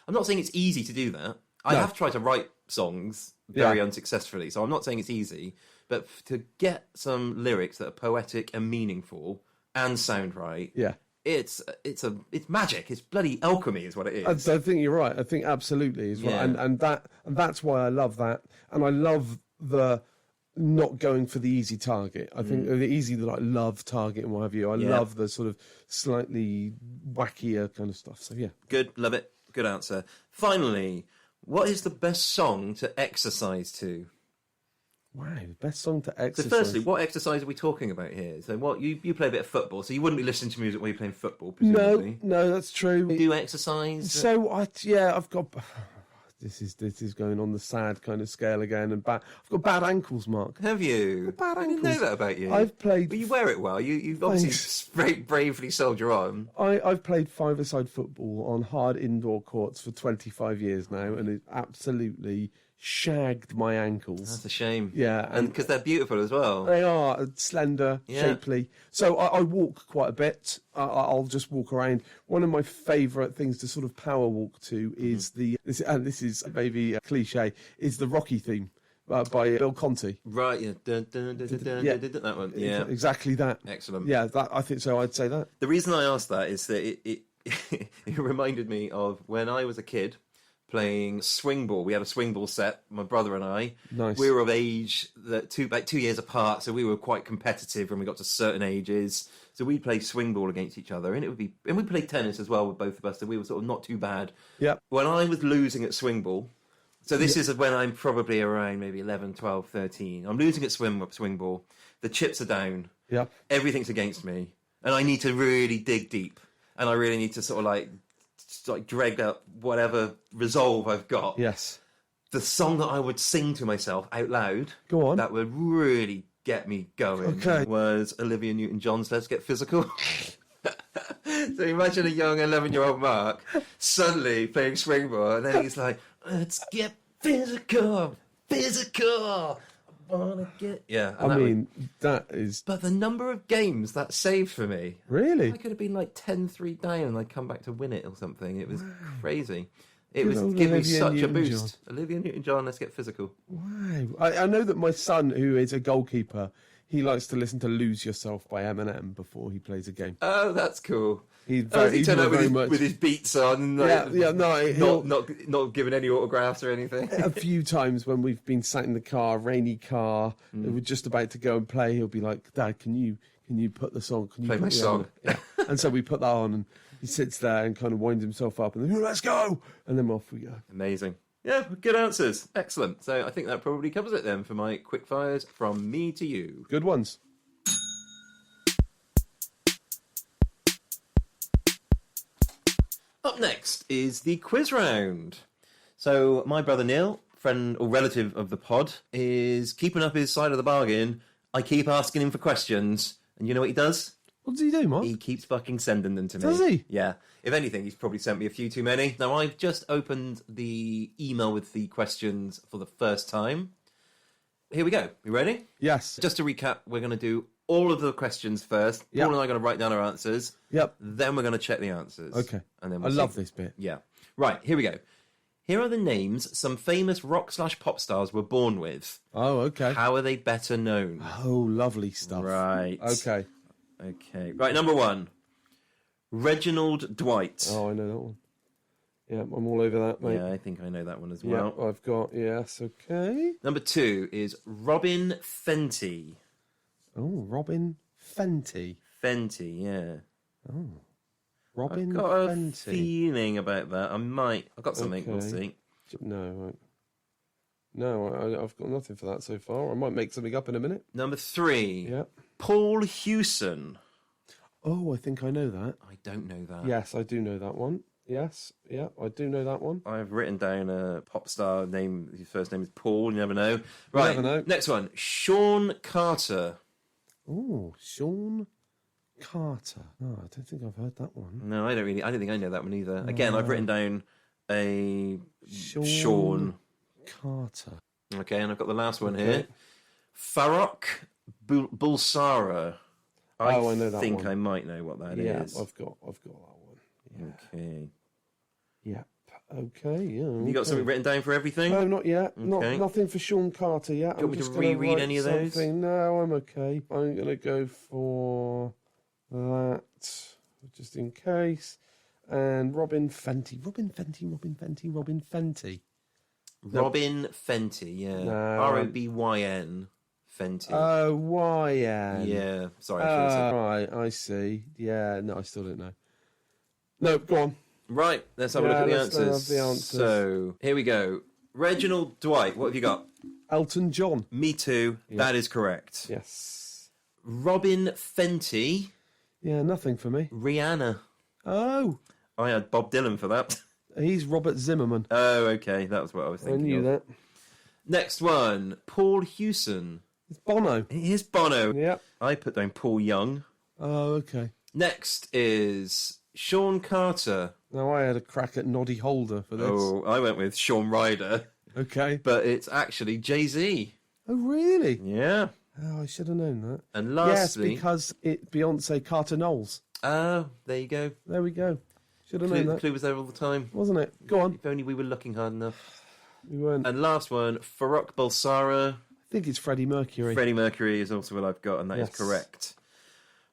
not saying it's easy to do that. I have tried to write songs very unsuccessfully, so I'm not saying it's easy. But to get some lyrics that are poetic and meaningful and sound right, it's magic. It's bloody alchemy, is what it is. I think you're right. I think absolutely is right, and that's why I love that, and I love the not going for the easy target. I think the easy, love target and what have you. I love the sort of slightly wackier kind of stuff. So yeah, good, love it. Good answer. Finally, what is the best song to exercise to? Wow, best song to exercise. So firstly, what exercise are we talking about here? So what you play a bit of football, so you wouldn't be listening to music while you're playing football, presumably. No, that's true. You do exercise? So I've got. This is going on the sad kind of scale again, and I've got bad ankles, Mark. Have you? Bad I didn't know that about you. I've played. But you wear it well. You've obviously bravely soldier on. I've played five-a-side football on hard indoor courts for 25 years now, and it absolutely shagged my ankles. That's a shame. Yeah, and because they're beautiful as well. They are slender, shapely. So I walk quite a bit. I'll just walk around. One of my favourite things to sort of power walk to is this is maybe a cliche, is the Rocky theme by Bill Conti. Right, yeah. Dun, dun, dun, dun, dun, Yeah. dun, dun, that one. Yeah, Exactly that. Excellent. Yeah, I think so. I'd say that. The reason I asked that is that it it reminded me of when I was a kid playing swing ball. We had a swing ball set, my brother and I. Nice. We were of age that 2 years apart, so we were quite competitive when we got to certain ages. So we'd play swing ball against each other, and we played tennis as well with both of us, so we were sort of not too bad. Yeah. When I was losing at swing ball, so this is when I'm probably around maybe 11, 12, 13. I'm losing at swing ball. The chips are down. Yeah. Everything's against me, and I need to really dig deep, and I really need to sort of drag up whatever resolve I've got. Yes. The song that I would sing to myself out loud, Go on. that would really get me going, was Olivia Newton-John's "Let's Get Physical." So imagine a young 11-year-old Mark suddenly playing swing ball, and then he's like, "Let's get physical, physical. I wanna get..." Yeah. I mean, that is... But the number of games that saved for me. Really? I could have been like 10-3 down and I'd come back to win it or something. It was crazy. It was old giving me Olivia such a Newton-John. boost. Olivia Newton-John, Let's Get Physical. Wow. I know that my son, who is a goalkeeper, he likes to listen to "Lose Yourself" by Eminem before he plays a game. Oh, that's cool. He He turned up with his beats on. Not giving any autographs or anything. A few times when we've been sat in the car, rainy car, we're just about to go and play, he'll be like, "Dad, can you can you put the song? Can you Play put my the song. Yeah. And so we put that on, and he sits there and kind of winds himself up, and then let's go, and then off we go. Amazing. Yeah, good answers. Excellent. So I think that probably covers it then for my quick fires from me to you. Good ones. Up next is the quiz round. So my brother Neil, friend or relative of the pod, is keeping up his side of the bargain. I keep asking him for questions, and you know what he does? What does he do, Mark? He keeps fucking sending them to me. Does he? Yeah. If anything, he's probably sent me a few too many. Now, I've just opened the email with the questions for the first time. Here we go. You ready? Yes. Just to recap, we're going to do all of the questions first. Yep. Paul and I are going to write down our answers. Yep. Then we're going to check the answers. Okay. And then I love this bit. Yeah. Right, here we go. Here are the names some famous rock/pop stars were born with. Oh, okay. How are they better known? Oh, lovely stuff. Right. Okay. Okay. Right, number one. Reginald Dwight. Oh, I know that one. Yeah, I'm all over that, mate. Yeah, I think I know that one as Yeah, well. I've got, yes, okay. Number two is Robin Fenty. Oh, Robin Fenty. Fenty, yeah. Oh, Robin I've got a Fenty. feeling about that. I've got something, we'll Okay. see. No, I've got nothing for that so far. I might make something up in a minute. Number three, Yeah. Paul Hewson. Oh, I think I know that. I don't know that. Yes, I do know that one. Yes, yeah, I do know that one. I've written down a pop star name. His first name is Paul. You never know. Right. never know. Next one. Sean Carter. Oh, Sean Carter. Oh, I don't think I've heard that one. No, I don't think I know that one either. Again, I've written down a Sean. Carter. Okay, and I've got the last one Okay. here. Farrokh Bulsara. I know that think one. I might know what that Yeah, is. I've got that one. Yeah. Okay. Yep. Okay. Yeah. You got something written down for everything? No, not yet. Okay. Nothing for Sean Carter yet. Do you want me to reread any of those? No, I'm okay. I'm going to go for that, just in case. And Robin Fenty. Robin Fenty. Robin Fenty, yeah. No. Robyn Fenty. Oh, YN. Yeah, sorry. I should have said. Right, I see. Yeah, no, I still don't know. No, go on. Right, let's have a look Yeah, at the let's answers. have the answers. So, here we go. Reginald Dwight, what have you got? Elton John. Me too. That is correct. Yes. Robin Fenty, Yeah, nothing for me. Rihanna. Oh, I had Bob Dylan for that. he's Robert Zimmerman. Oh, okay. That was what I was I thinking knew of. that. Next one. Paul Hewson. It's Bono. Here's Bono. Yep. I put down Paul Young. Oh, okay. Next is Sean Carter. Now I had a crack at Noddy Holder for this. Oh, I went with Sean Ryder, Okay. but it's actually Jay-Z. Oh, really? Yeah. Oh, I should have known that. And Yes, lastly... because it Beyonce Carter Knowles. Oh, there you go. There we go. Should have known The that, clue was there all the time. wasn't it? Go on. If only we were looking hard enough. We weren't. And last one, Farrokh Bulsara. I think it's Freddie Mercury. Freddie Mercury is also what I've got, and that is Yes. correct.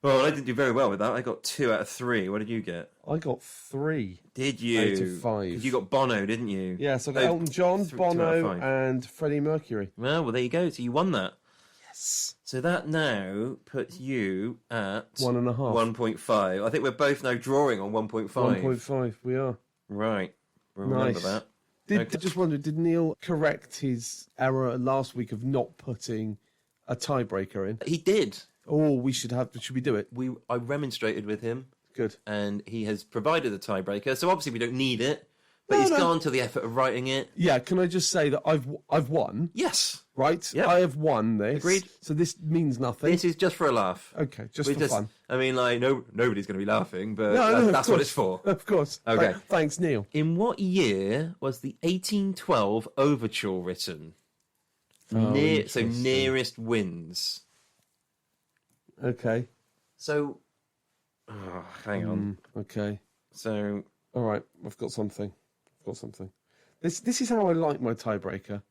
Well, I didn't do very well with that. I got 2 out of 3. What did you get? I got 3. Did you? Out of 5. 'Cause you got Bono, didn't you? Yes, I got Oh, Elton John, 2 out of Bono, 5. and Freddie Mercury. Well, there you go. So you won that. Yes. So that now puts you at 1.5. 1.5. I think we're both now drawing on 1.5. 1.5. We are. Right. We'll remember Nice. that. Did Okay. just wonder, did Neil correct his error last week of not putting a tiebreaker in? He did. Oh, we should we do it? I remonstrated with him, Good. and he has provided the tiebreaker. So obviously we don't need it, but he's no. gone to the effort of writing it. Yeah, can I just say that I've won, Yes. right? Yep. I have won this. Agreed. So this means nothing. This is just for a laugh. Okay, just We for fun. I mean, like, nobody's going to be laughing, but No, of that's what course. it's for. Of course. Okay. Thanks, Neil. In what year was the 1812 overture written? So interesting. nearest wins. Okay. So, hang on. Okay. So, All right. I've got something. This is how I like my tiebreaker.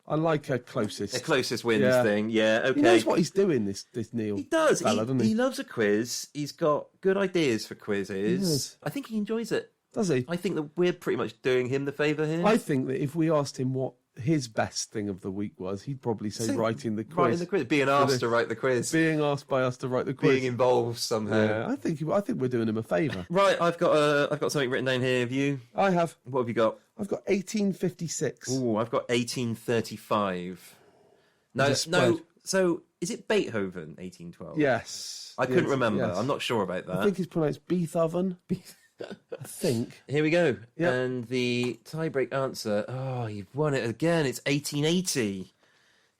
I like a closest. the closest wins Yeah. thing. Yeah, okay. He knows what he's doing. This Neil. He does. Fella, doesn't he? He loves a quiz. He's got good ideas for quizzes. does. I think he enjoys it. Does he? I think that we're pretty much doing him the favour here. I think that if we asked him what his best thing of the week was, he'd probably say writing the quiz. Writing the quiz. Being asked to write the quiz. Being asked by us to write the quiz. Being involved somehow. Yeah, I think we're doing him a favour. Right, I've got something written down here. Have you? I have. What have you got? I've got 1856. Oh, I've got 1835. No, Just no. spread. So, is it Beethoven, 1812? Yes. I couldn't Yes, remember. yes. I'm not sure about that. I think it's pronounced Beethoven. I think. Here we go. Yep. And the tiebreak answer. Oh, you've won it again. It's 1880.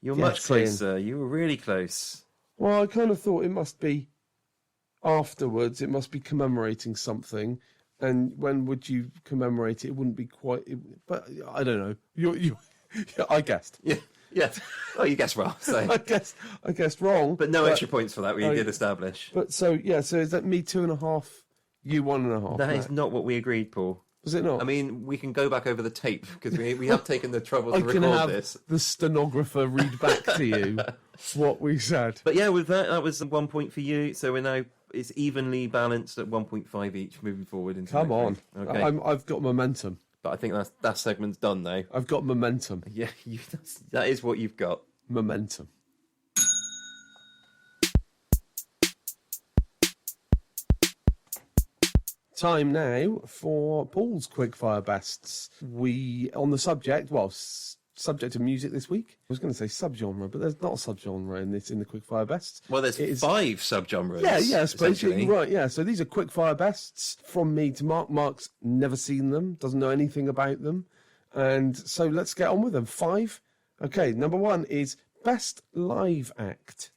You're much Get closer. You were really close. Well, I kind of thought it must be afterwards. It must be commemorating something. And when would you commemorate it? It wouldn't be quite. But I don't know. You. I guessed. Yeah. Yeah. Oh, you guessed well. So. I guessed wrong. But no extra points for that, we did establish. But so is that me 2.5? You 1.5? That is not what we agreed, Paul. Was it not? I mean, we can go back over the tape because we have taken the trouble to I can record have this. the stenographer read back to you what we said. But yeah, with that was 1 point for you. So it's evenly balanced at 1.5 each moving forward. Into Come on. next week. Okay. I've got momentum. But I think that segment's done now. I've got momentum. Yeah, that is what you've got. Momentum. Time now for Paul's quickfire bests. We on the subject, subject of music this week. I was going to say subgenre, but there's not a subgenre in the quickfire bests. Well, there's 5 subgenres. Yeah, I suppose you're essentially. right. Yeah, so these are quickfire bests from me to Mark. Mark's never seen them, doesn't know anything about them, and so let's get on with them. 5. Okay, number 1 is best live act.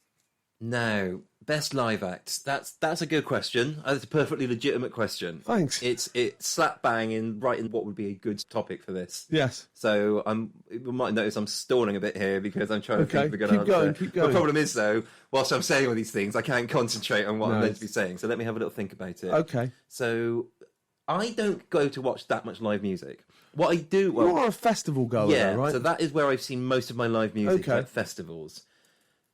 Now, best live act. That's a good question. It's a perfectly legitimate question. Thanks. It's slap bang in right in what would be a good topic for this. Yes. So you might notice I'm stalling a bit here because I'm trying to think of a good answer. Keep going. The problem is though, whilst I'm saying all these things, I can't concentrate on what I'm meant to be saying. So let me have a little think about it. Okay. So I don't go to watch that much live music. What I do, well, You are a festival goer, yeah. though, right? So that is where I've seen most of my live music at festivals.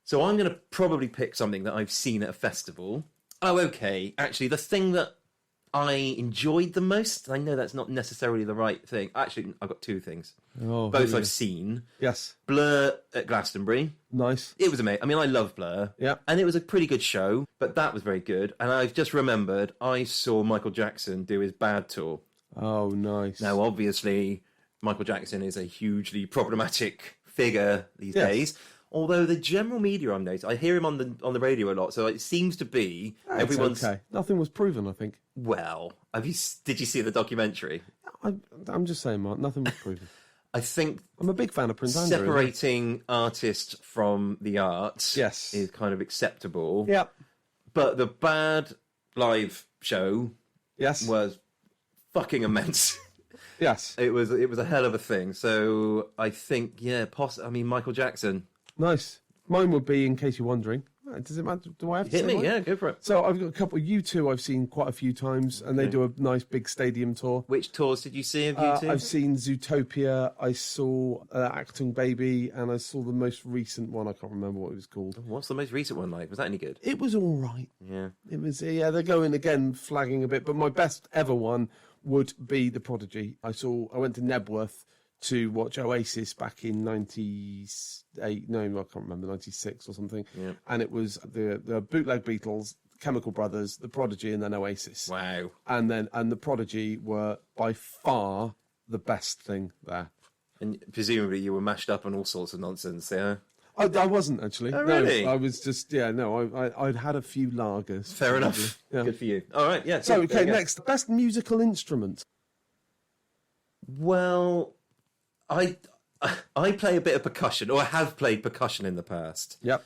So I'm going to probably pick something that I've seen at a festival. Oh, okay. Actually, the thing that I enjoyed the most, I know that's not necessarily the right thing. Actually, I've got 2 things. Both I've seen. Yes. Blur at Glastonbury. Nice. It was amazing. I mean, I love Blur. Yeah. And it was a pretty good show, but that was very good. And I've just remembered I saw Michael Jackson do his Bad tour. Oh, nice. Now, obviously, Michael Jackson is a hugely problematic figure these days. Although the general media I'm noticing, I hear him on the radio a lot, so it seems to be everyone's okay. Nothing was proven, I think. Well. Did you see the documentary? I'm just saying, Mark. Nothing was proven. I think I'm a big fan of Prince Andrew. separating artist from the art is kind of acceptable. Yeah. But the Bad live show was fucking immense. Yes. It was a hell of a thing. So I think, Michael Jackson. Nice. Mine would be, in case you're wondering. Does it matter? Do I have to Hit say me, mine? yeah, go for it. So I've got a couple. U2 I've seen quite a few times, and they do a nice big stadium tour. Which tours did you see of U2? I've seen Zootopia, I saw Achtung Baby, and I saw the most recent one. I can't remember what it was called. What's the most recent one like? Was that any good? It was all right. Yeah. It was, they're going again, flagging a bit, but my best ever one would be The Prodigy. I went to Nebworth to watch Oasis back in 98, no, I can't remember, 96 or something. Yeah. And it was the bootleg Beatles, Chemical Brothers, The Prodigy, and then Oasis. Wow. And The Prodigy were by far the best thing there. And presumably you were mashed up on all sorts of nonsense, yeah? I wasn't actually. Oh, really? No, I was just, I'd had a few lagers. Fair enough. Yeah. Good for you. All right, yeah. So, good. There okay, you go. next, best musical instrument. Well, I play a bit of percussion, or I have played percussion in the past. Yep.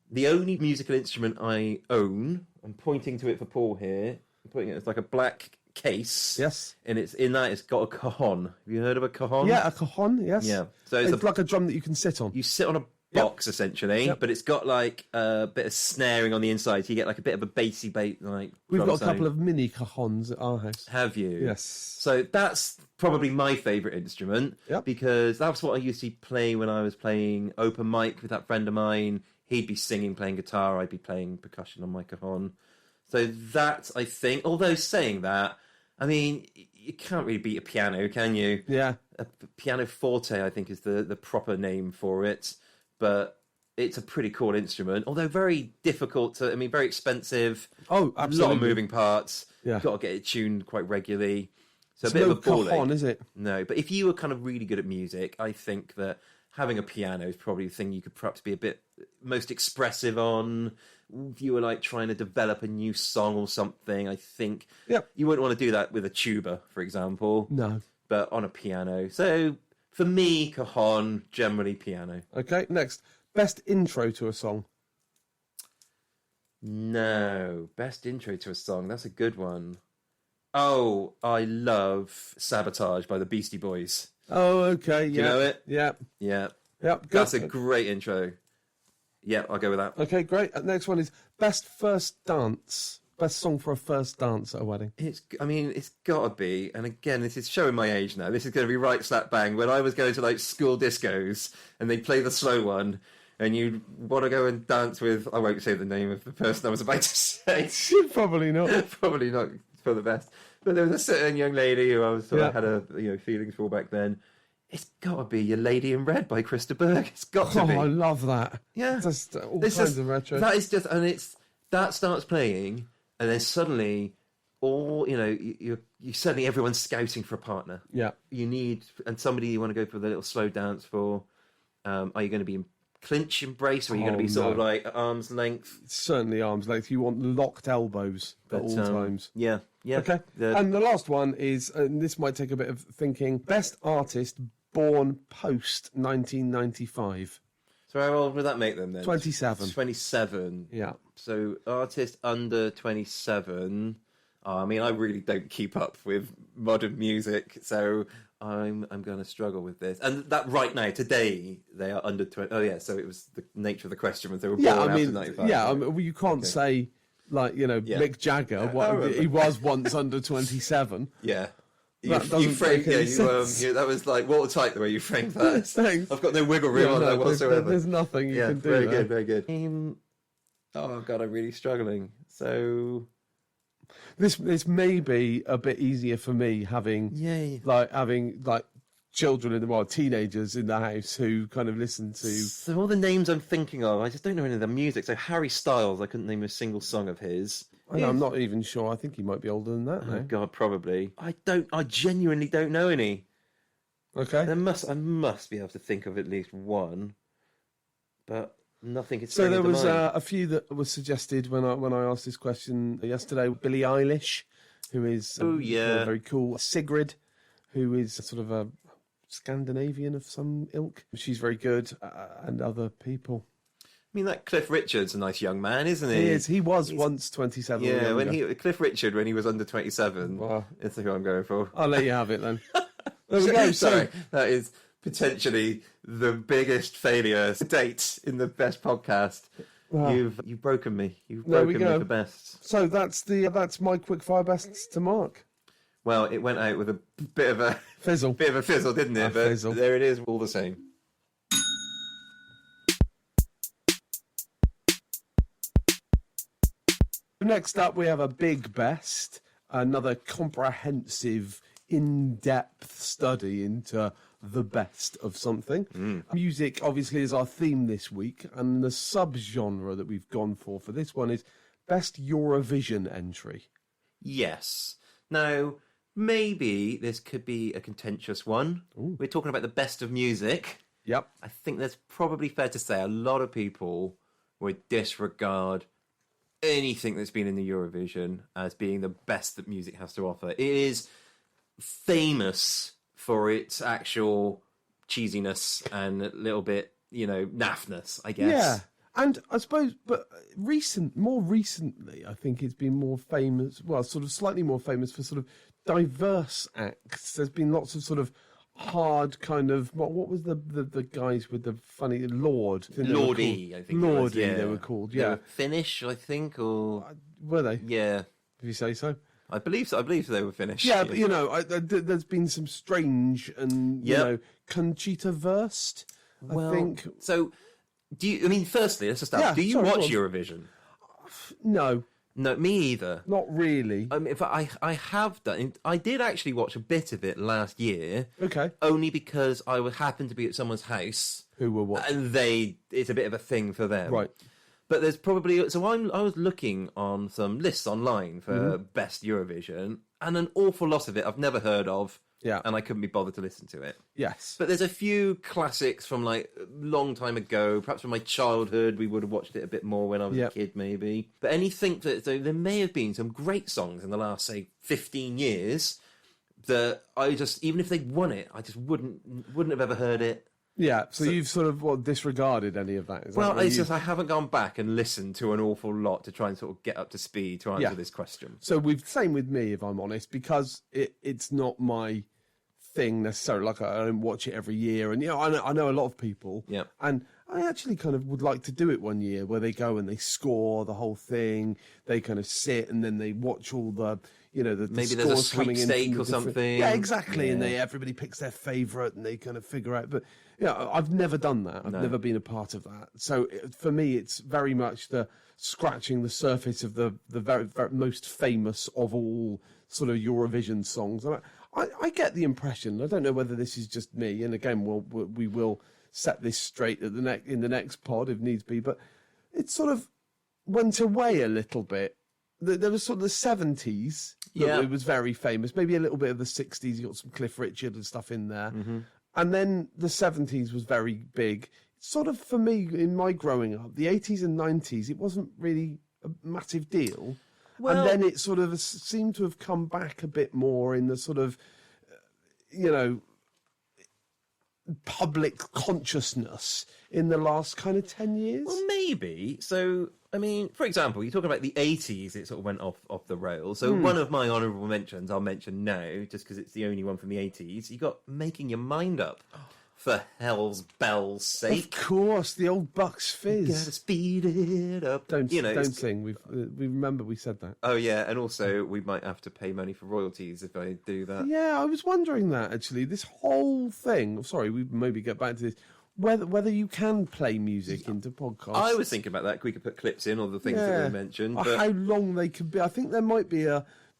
The only musical instrument I own, I'm pointing to it for Paul here, I'm putting it as like a black case. Yes. And it's got a cajon. Have you heard of a cajon? Yeah, a cajon, yes. Yeah. So it's like a drum that you can sit on. You sit on a box essentially, but it's got like a bit of snaring on the inside. So you get like a bit of a bassy bass. We've got a couple of mini cajons at our house. Have you? Yes. So that's probably my favourite instrument because that's what I used to play when I was playing open mic with that friend of mine. He'd be singing, playing guitar. I'd be playing percussion on my cajon. So that, I think, although saying that, I mean, you can't really beat a piano, can you? Yeah. A piano forte, I think, is the proper name for it. But it's a pretty cool instrument, although very difficult to. I mean, very expensive. Oh, A lot absolutely. of moving parts. Yeah. Got to get it tuned quite regularly. So It's a bit no of a ball cajon, ache. is it? No, but if you were kind of really good at music, I think that having a piano is probably the thing you could perhaps be a bit most expressive on. If you were like trying to develop a new song or something, I think Yep. you wouldn't want to do that with a tuba, for example, No. but on a piano. So for me, cajon, generally piano. Okay, next. Best intro to a song. No, best intro to a song. That's a good one. Oh, I love Sabotage by the Beastie Boys. Oh, okay. Yeah. you know it? Yeah. Yeah, Yeah. Good. that's a great intro. Yeah, I'll go with that. Okay, great. Next one is best first dance. Best song for a first dance at a wedding. It's got to be, and again, this is showing my age now. This is going to be right slap bang. When I was going to like school discos and they play the slow one, and you want to go and dance with, I won't say the name of the person I was about to say. Probably not. Probably not for the best. But there was a certain young lady who I was sort of had feelings for back then. It's got to be Your Lady in Red by Krista Berg. It's got to Oh, be. I love that. Yeah. Just all This kinds is- of retro. That is just, and that starts playing, and then suddenly, you suddenly everyone's scouting for a partner. Yeah. You need, and somebody you want to go for the little slow dance for. Are you going to be in clinch embrace, or are you going to be sort of like at arm's length? Certainly arm's length. You want locked elbows at all times. Yeah. Okay. And the last one is, and this might take a bit of thinking, best artist born post 1995. So how old would that make them then? 27. 27. Yeah. So artist under 27. I mean, I really don't keep up with modern music, so I'm going to struggle with this. And that right now, today, they are under 20. Oh yeah, so it was the nature of the question was they were born after 95. Yeah, well, you can't say like Mick Jagger. He was once under 27. Yeah. That doesn't make any sense. That was like watertight the way you framed that. Thanks. I've got no wiggle room on that whatsoever. There's nothing you can do. Very there. good, very good. Oh god, I'm really struggling. So This may be a bit easier for me having children teenagers in the house who kind of listen to. So all the names I'm thinking of, I just don't know any of the music. So Harry Styles, I couldn't name a single song of his. I'm not even sure. I think he might be older than that Oh now. god, probably. I genuinely don't know any. Okay. I must be able to think of at least one, but nothing is. So there was mind. a few that was suggested when I asked this question yesterday. Billie Eilish, who is very cool. Sigrid, who is sort of a Scandinavian of some ilk. She's very good, and other people. I mean, that Cliff Richard's a nice young man, isn't he? He is. He was once 27. Yeah, Cliff Richard when he was under 27. Wow. That's who I'm going for. I'll let you have it then. There we go. Sorry, that is potentially the biggest failure to date in the best podcast. Wow. You've broken me. You've There we broken me go. for best. So that's my quickfire bests to mark. Well, it went out with a bit of a Fizzle. fizzle, didn't it? But fizzle. there it is, all the same. Next up, we have a big best, another comprehensive, in-depth study into the best of something. Music, obviously, is our theme this week, and the subgenre that we've gone for this one is best Eurovision entry. Yes. Now, maybe this could be a contentious one. Ooh. We're talking about the best of music. Yep. I think that's probably fair to say a lot of people would disregard anything that's been in the Eurovision as being the best that music has to offer. It is famous for its actual cheesiness and a little bit, naffness, I guess. Yeah. And I suppose, but more recently, I think it's been more famous, well, sort of slightly more famous for sort of diverse acts. There's been lots of sort of hard kind of, what was the guys with the funny, Lord? Lordy, I think it was, Lordy, yeah. they were called, They yeah. were Finnish, I think, or... Were they? Yeah. If you say so. I believe so. I believe they were Finnish. Yeah, but, there's been some strange and, Conchita Wurst, I think. So, firstly, let's just start. Yeah, do you sorry, watch go on. Eurovision? No. No, me either. Not really. I mean, if I have done. I did actually watch a bit of it last year. Okay. Only because I would happen to be at someone's house, Who were what? and it's a bit of a thing for them, Right. But there's probably I was looking on some lists online for best Eurovision, and an awful lot of it I've never heard of. Yeah. And I couldn't be bothered to listen to it. Yes. But there's a few classics from like a long time ago, perhaps from my childhood. We would have watched it a bit more when I was a kid, maybe. But anything that so there may have been some great songs in the last, say, 15 years that I just, even if they won it, I just wouldn't have ever heard it. Yeah. So you've sort of disregarded any of that? Is Well, that what it's just I haven't gone back and listened to an awful lot to try and sort of get up to speed to answer this question. So same with me, if I'm honest, because it's not my thing necessarily. Like I don't watch it every year, and I know a lot of people. Yeah. And I actually kind of would like to do it one year where they go and they score the whole thing. They kind of sit and then they watch all the the Maybe there's a scores coming in sweepstake from the or different- something. Yeah, exactly. Yeah. And everybody picks their favourite and they kind of figure out. But I've never done that. I've never been a part of that. So for me, it's very much the scratching the surface of the very, very most famous of all sort of Eurovision songs. And I get the impression. I don't know whether this is just me. And again, we will set this straight in the next pod if needs be. But it sort of went away a little bit. There was sort of the 70s. Yeah. It was very famous. Maybe a little bit of the 60s. You got some Cliff Richard and stuff in there. Mm-hmm. And then the 70s was very big. Sort of for me, in my growing up, the 80s and 90s, it wasn't really a massive deal. Well, and then it sort of seemed to have come back a bit more in the sort of, public consciousness in the last kind of 10 years. Well, maybe. So, I mean, for example, you talk about the 80s, it sort of went off the rails. So one of my honourable mentions, I'll mention now, just because it's the only one from the 80s, you got Making Your Mind Up. For hell's bells' sake. Of course, the old Bucks Fizz. Gotta speed it up. Don't sing. We remember we said that. Oh, yeah, and also we might have to pay money for royalties if I do that. Yeah, I was wondering that, actually. This whole thing... Sorry, we maybe get back to this. Whether you can play music into podcasts. I was thinking about that. We could put clips in, all the things that we mentioned. But... How long they could be. I think there might be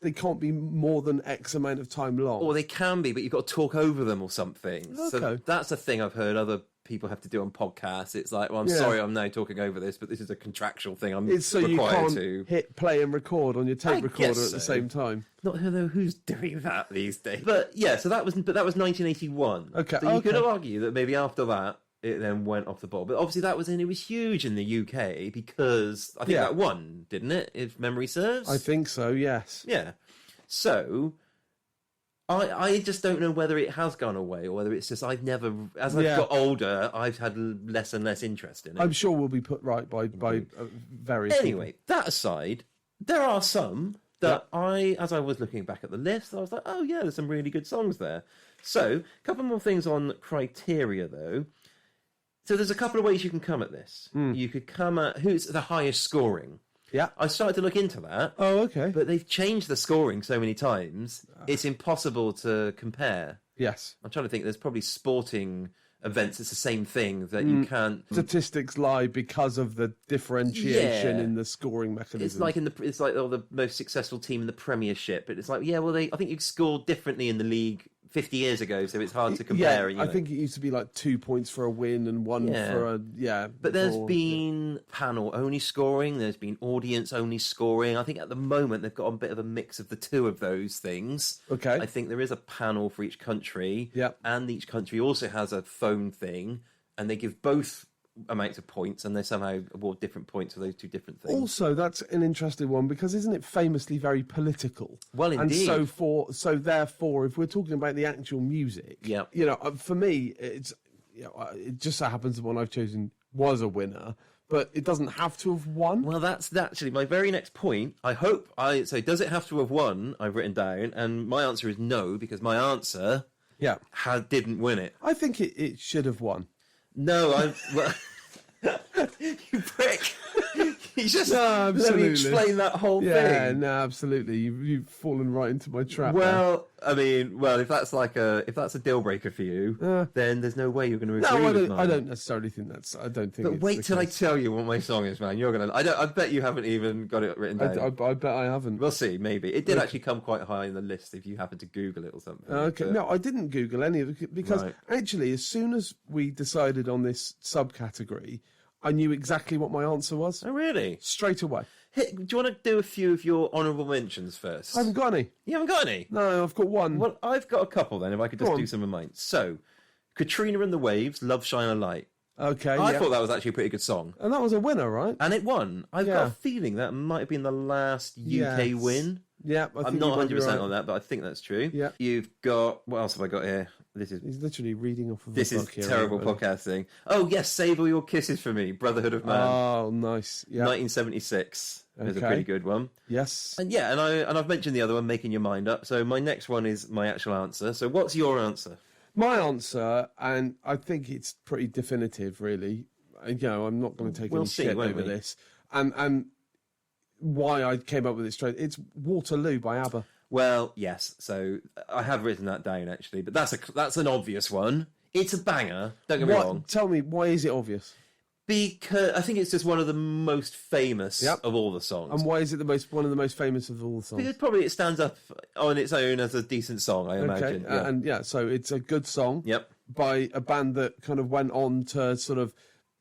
they can't be more than X amount of time long. Or they can be, but you've got to talk over them or something. Okay. So that's a thing I've heard other people have to do on podcasts. It's like, well, I'm sorry I'm now talking over this, but this is a contractual thing I'm it's so you required can't to. hit play and record on your tape recorder at guess the so. same time. Not know who's doing that these days. But yeah, so that was 1981. Okay, So you okay. could argue that maybe after that, it then went off the ball. But obviously it was huge in the UK because I think that won, didn't it? If memory serves. I think so, yes. Yeah. So, I just don't know whether it has gone away or whether it's just I've got older, I've had less and less interest in it. I'm sure we'll be put right by various Anyway, that aside, there are some that as I was looking back at the list, I was like, oh yeah, there's some really good songs there. So, a couple more things on criteria though. So there's a couple of ways you can come at this. You could come at who's the highest scoring. Yeah. I started to look into that. Oh, okay. But they've changed the scoring so many times, it's impossible to compare. Yes. I'm trying to think, there's probably sporting events, it's the same thing, that you can't... Statistics lie because of the differentiation Yeah. in the scoring mechanism. It's like the most successful team in the Premiership, but it's like, yeah, well, I think you scored differently in the league 50 years ago, so it's hard to compare. Yeah, I think it used to be like 2 points for a win and one for a But there's been panel only scoring, there's been audience only scoring. I think at the moment they've got a bit of a mix of the two of those things. Okay. I think there is a panel for each country. Yep. And each country also has a phone thing, and they give both amounts of points, and they somehow award different points for those two different things. Also, that's an interesting one because isn't it famously very political? Well, indeed. And so therefore, if we're talking about the actual music, Yeah. For me, it just so happens the one I've chosen was a winner, but it doesn't have to have won. Well, that's actually my very next point. So does it have to have won? I've written down, and my answer is no, because my answer didn't win it. I think it should have won. No, well, you prick. You just No, let me absolutely. explain that whole Yeah, thing. no, absolutely. You've fallen right into my trap. Well, I mean, if that's a deal breaker for you, then there's no way you're going to agree no, with mine. I don't necessarily think that's. I don't think. But it's wait the till I case. tell you what my song is, man. You're gonna. I bet you haven't even got it written down. I bet I haven't. We'll see. Maybe it did actually come quite high in the list if you happen to Google it or something. Okay, But- no, I didn't Google any of it because Right. actually, as soon as we decided on this subcategory, I knew exactly what my answer was Oh, really? straight away. Do you want to do a few of your honourable mentions first? I haven't got any. You haven't got any? No, I've got one. Well, I've got a couple then, if I could just Go do on. some of mine. So, Katrina and the Waves, Love Shine a Light. Okay, I yeah. thought that was actually a pretty good song. And that was a winner, right? And it won. I've got Yeah. a feeling that might have been the last UK Yes. win. Yeah, I I'm think not you might be 100% right. on that, but I think that's true. Yeah. You've got... What else have I got here? This He's literally reading off of is a book here. terrible everybody. podcasting. Oh, yes, Save All Your Kisses for Me, Brotherhood of Man. Oh, nice. Yeah. 1976 is a Okay. pretty good one. Yes. And yeah, and I've mentioned the other one, Making Your Mind Up. So my next one is my actual answer. So what's your answer? My answer, and I think it's pretty definitive, really. You know, I'm not going to take We'll any see, shit won't over we? this. And why I came up with it straight, it's Waterloo by ABBA. Well, yes. So I have written that down actually, but that's an obvious one. It's a banger. Don't get me wrong. Tell me, why is it obvious? Because I think it's just one of the most famous Yep. of all the songs. And why is it one of the most famous of all the songs? Because probably it stands up on its own as a decent song, I imagine. Okay, Yeah. and yeah, so it's a good song Yep. by a band that kind of went on to sort of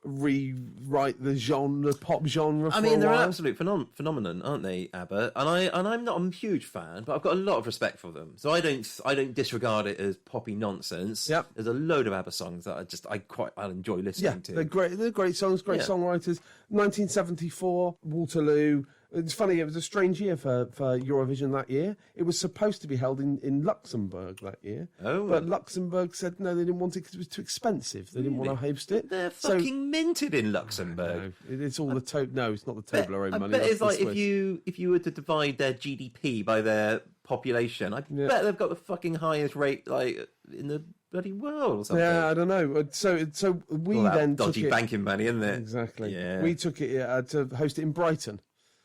rewrite the pop genre. For I mean, a they're an while. absolute phenomenon, aren't they, ABBA? And I'm not a huge fan, but I've got a lot of respect for them. So I don't disregard it as poppy nonsense. Yep. There's a load of ABBA songs that I'll enjoy listening Yeah, to. they're great. They're great songs, great Yeah. songwriters. 1974, Waterloo. It's funny. It was a strange year for Eurovision that year. It was supposed to be held in Luxembourg that year, Oh. but Luxembourg said no, they didn't want it because it was too expensive. They didn't want to host it. They're So- fucking minted in Luxembourg. No, it's all the No, it's not the Toblerone I money. bet that's it's the like Swiss. if you were to divide their GDP by their population, I bet they've got the fucking highest rate like in the bloody world or something. Yeah, I don't know. So we All that then took dodgy it banking money, isn't it? exactly. Yeah. We took it to host it in Brighton.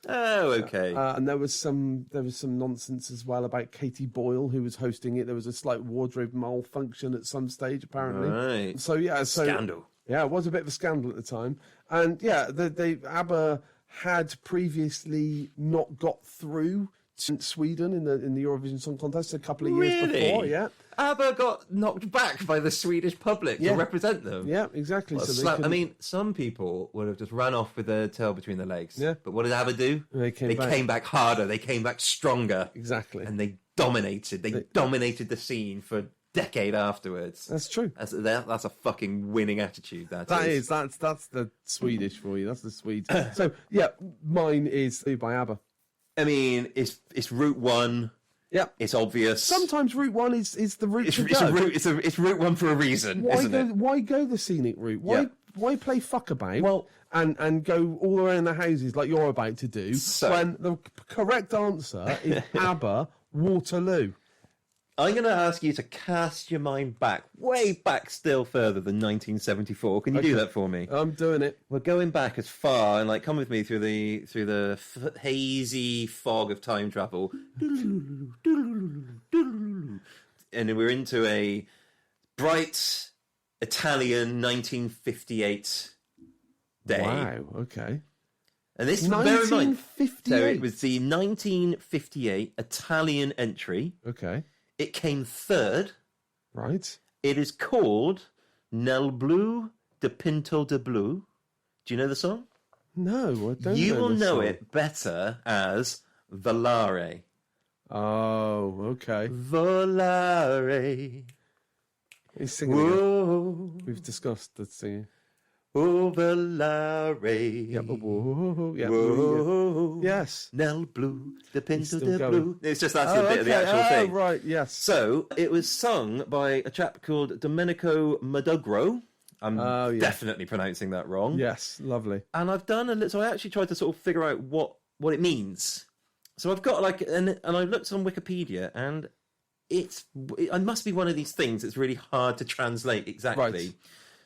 Oh, okay. And there was some nonsense as well about Katie Boyle who was hosting it. There was a slight wardrobe malfunction at some stage apparently. Right. So yeah, Scandal. Yeah, it was a bit of a scandal at the time. And yeah, ABBA had previously not got through to Sweden in the Eurovision Song Contest a couple of years Really? before. Yeah, ABBA got knocked back by the Swedish public Yeah. to represent them. yeah, exactly. Well, so they I couldn't- mean, some people would have just run off with their tail between their legs. Yeah. But what did ABBA do? They came back. harder. They came back stronger. exactly. And they dominated. They dominated the scene for a decade afterwards. That's true. That's a fucking winning attitude. That's That's the Swedish for you. That's the Swedes. So yeah, mine is by ABBA. I mean, it's Route 1. Yeah. It's obvious. Sometimes Route 1 is the route it's, to it's go. a route. It's Route 1 for a reason, Why isn't go? it? Why go the scenic route? Why play fuck about? Well- and go all around the houses like you're about to do So- when the correct answer is ABBA Waterloo. I'm going to ask you to cast your mind back, way back still further than 1974. Can you do that for me? I'm doing it. We're going back as far, and like, come with me through the hazy fog of time travel, and we're into a bright Italian 1958 day. Wow. Okay. And this, bear in mind, so 1958. it was the 1958 Italian entry. Okay. It came third. Right. It is called Nel Blu de Pinto de Blu. Do you know the song? No, I don't. You will this know song. it better as Volare. Oh, okay. Volare. He's singing. Again. Whoa. We've discussed the singing. Oh, Volare. Yep. Whoa. Yep. Whoa. Yes. Nel Blu de Pinto still de going. Blu. It's just that's a bit of the actual thing. Right. Yes. So it was sung by a chap called Domenico Madugro. I'm yes. definitely pronouncing that wrong. Yes. Lovely. And I've done a little. So I actually tried to sort of figure out what it means. So I've got like, and I looked on Wikipedia, and it must be one of these things that's really hard to translate exactly. Right.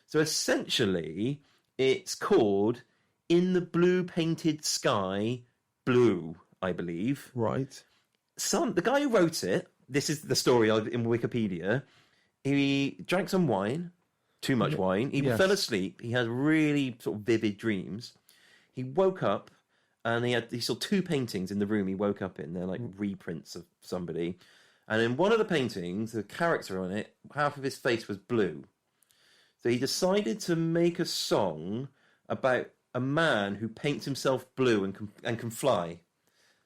So essentially, it's called In the Blue Painted Sky, Blue, I believe. Right. The guy who wrote it, this is the story in Wikipedia, he drank some wine, too much wine. He Yes. fell asleep. He had really sort of vivid dreams. He woke up and he saw two paintings in the room he woke up in. They're like reprints of somebody. And in one of the paintings, the character on it, half of his face was blue. So he decided to make a song about a man who paints himself blue and can fly.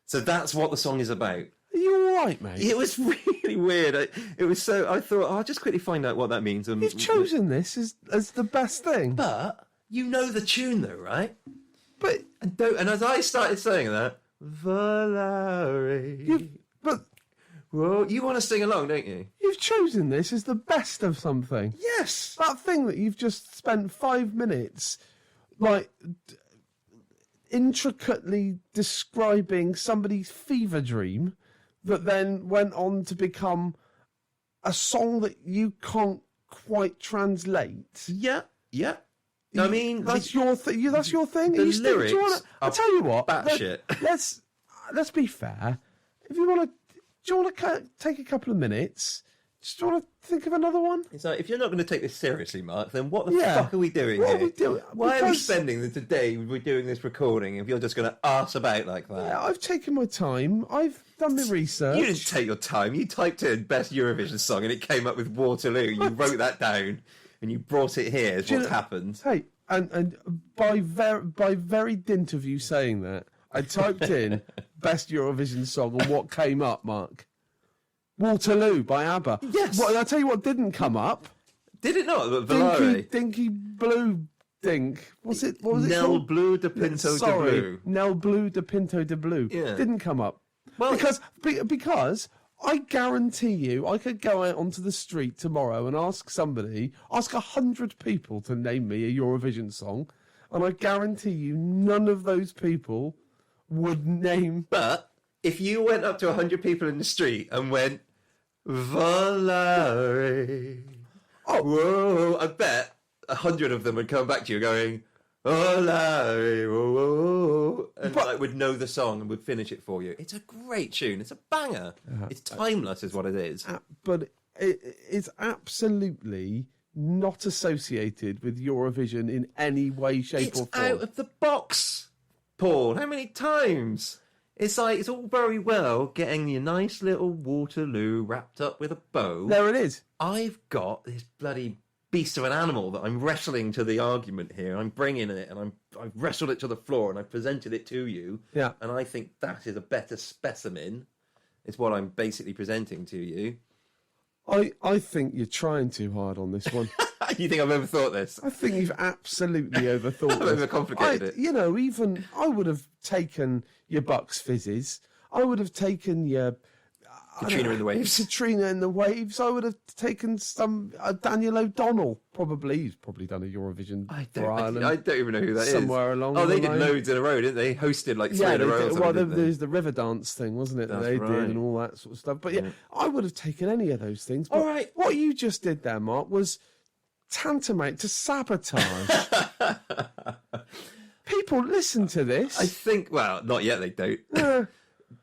So that's what the song is about. Are you all right, mate? It was really weird. I thought, I'll just quickly find out what that means. You've chosen this as the best thing. But you know the tune, though, right? But And as I started saying that, Valare. but Well, you want to sing along, don't you? you've chosen this as the best of something. Yes. That thing that you've just spent 5 minutes, like, intricately describing somebody's fever dream that then went on to become a song that you can't quite translate. Yeah. I mean, That's your thing. That's your thing. the You still- do you lyrics wanna, I'll are tell you what. batshit. Let's be fair. If you want to, do you want to take a couple of minutes? Just want to think of another one. it's like, if you're not going to take this seriously, Mark, then what the Yeah. fuck are we doing What here? are we doing? Why are we Because- spending the day we're doing this recording if you're just going to arse about like that? Yeah, I've taken my time. I've done the research. You didn't take your time. You typed in best Eurovision song and it came up with Waterloo. You wrote that down and you brought it here. Is you what's know- happened. Hey, and by very dint of you saying that, I typed in best Eurovision song and what came up, Mark? Waterloo by ABBA. Yes. Well, I'll tell you what didn't come up. Did it not? Dinky, Valare. dinky blue dink. What was it Nel called? Blue de Pinto de Sorry, Blue. Nel Blue de Pinto de Blue. Yeah. Didn't come up. Well, Because I guarantee you, I could go out onto the street tomorrow and ask 100 people to name me a Eurovision song, and I guarantee you none of those people would name. But if you went up to 100 people in the street and went, Valare. Oh. Whoa, I bet 100 of them would come back to you going, Valare, whoa, whoa, and But- would know the song and would finish it for you. It's a great tune. It's a banger. It's timeless is what it is. But it's absolutely not associated with Eurovision in any way, shape, It's or form. out of the box, Paul. How many times? It's like, it's all very well getting your nice little Waterloo wrapped up with a bow. There it is. I've got this bloody beast of an animal that I'm wrestling to the argument here. I'm bringing it and I've wrestled it to the floor and I've presented it to you. Yeah. And I think that is a better specimen, is what I'm basically presenting to you. I think you're trying too hard on this one. You think I've overthought this? I think you've absolutely overthought I've this. overcomplicated it. You know, even I would have taken your Bucks Fizzes. I would have taken your Katrina in the Waves. Katrina in the Waves. I would have taken some Daniel O'Donnell. He's probably done a Eurovision for Ireland. I don't even know who that is. Somewhere along Oh, they the did line. loads in a row, didn't they? Hosted like three Yeah, in a row. well, there's the River Dance thing, wasn't it? That That's they right. did and all that sort of stuff. But yeah, I would have taken any of those things. But All right. what you just did there, Mark, was tantamount to sabotage. People listen to this. I think, well, not yet, they don't. Uh,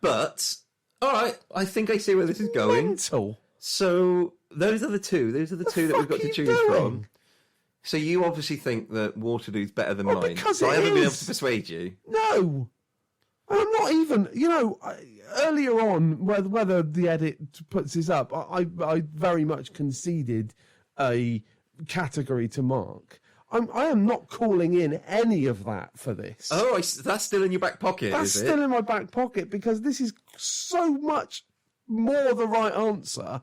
But, all right, I think I see where this is going. mental. So, those are the two. Those are the two that we've got fuck to are you choose doing? from. So, you obviously think that Waterloo's better than Well, mine. because so I it haven't been able is. to persuade you. No. I'm not even, earlier on, whether the edit puts this up, I very much conceded a category to Mark. I am not calling in any of that for this. Oh, that's still in your back pocket, That's is still it? in my back pocket because this is so much more the right answer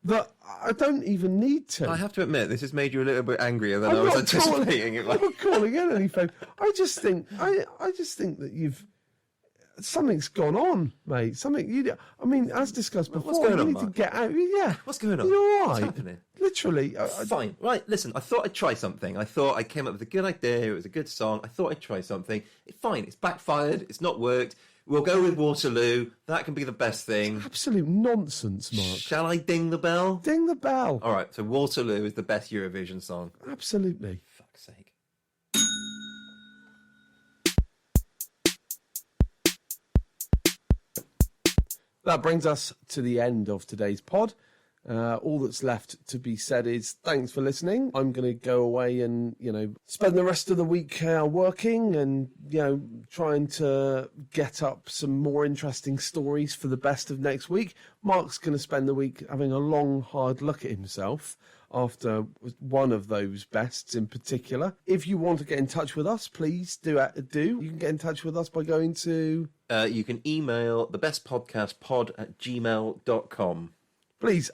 that I don't even need to. I have to admit, this has made you a little bit angrier than I'm I was not anticipating it. I'm not calling in anything. I just think that something's gone on, mate. I mean, as discussed before, What's going you on, need Mark? to get out. Yeah. What's going on? You're all right. What's happening? Literally. Fine. Right, listen, I thought I'd try something. I thought I came up with a good idea. It was a good song. I thought I'd try something. Fine, it's backfired. It's not worked. We'll go with Waterloo. That can be the best thing. Absolute nonsense, Mark. Shall I ding the bell? Ding the bell. All right, so Waterloo is the best Eurovision song. Absolutely. Fuck's sake. That brings us to the end of today's pod. All that's left to be said is thanks for listening. I'm going to go away and, spend the rest of the week working and, trying to get up some more interesting stories for the best of next week. Mark's going to spend the week having a long, hard look at himself after one of those bests in particular. If you want to get in touch with us, please do. You can get in touch with us by going to... you can email thebestpodcastpod@gmail.com. Please,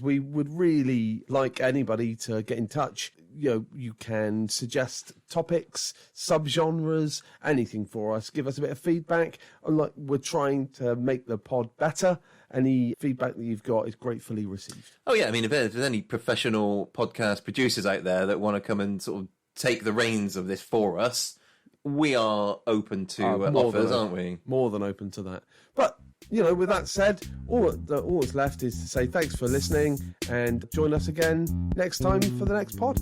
we would really like anybody to get in touch. You can suggest topics, subgenres, anything for us. Give us a bit of feedback. We're trying to make the pod better. Any feedback that you've got is gratefully received. Oh, yeah. I mean, if there's any professional podcast producers out there that want to come and sort of take the reins of this for us, we are open to offers, aren't we? More than open to that. But, with that said, all that's left is to say thanks for listening and join us again next time for the next pod.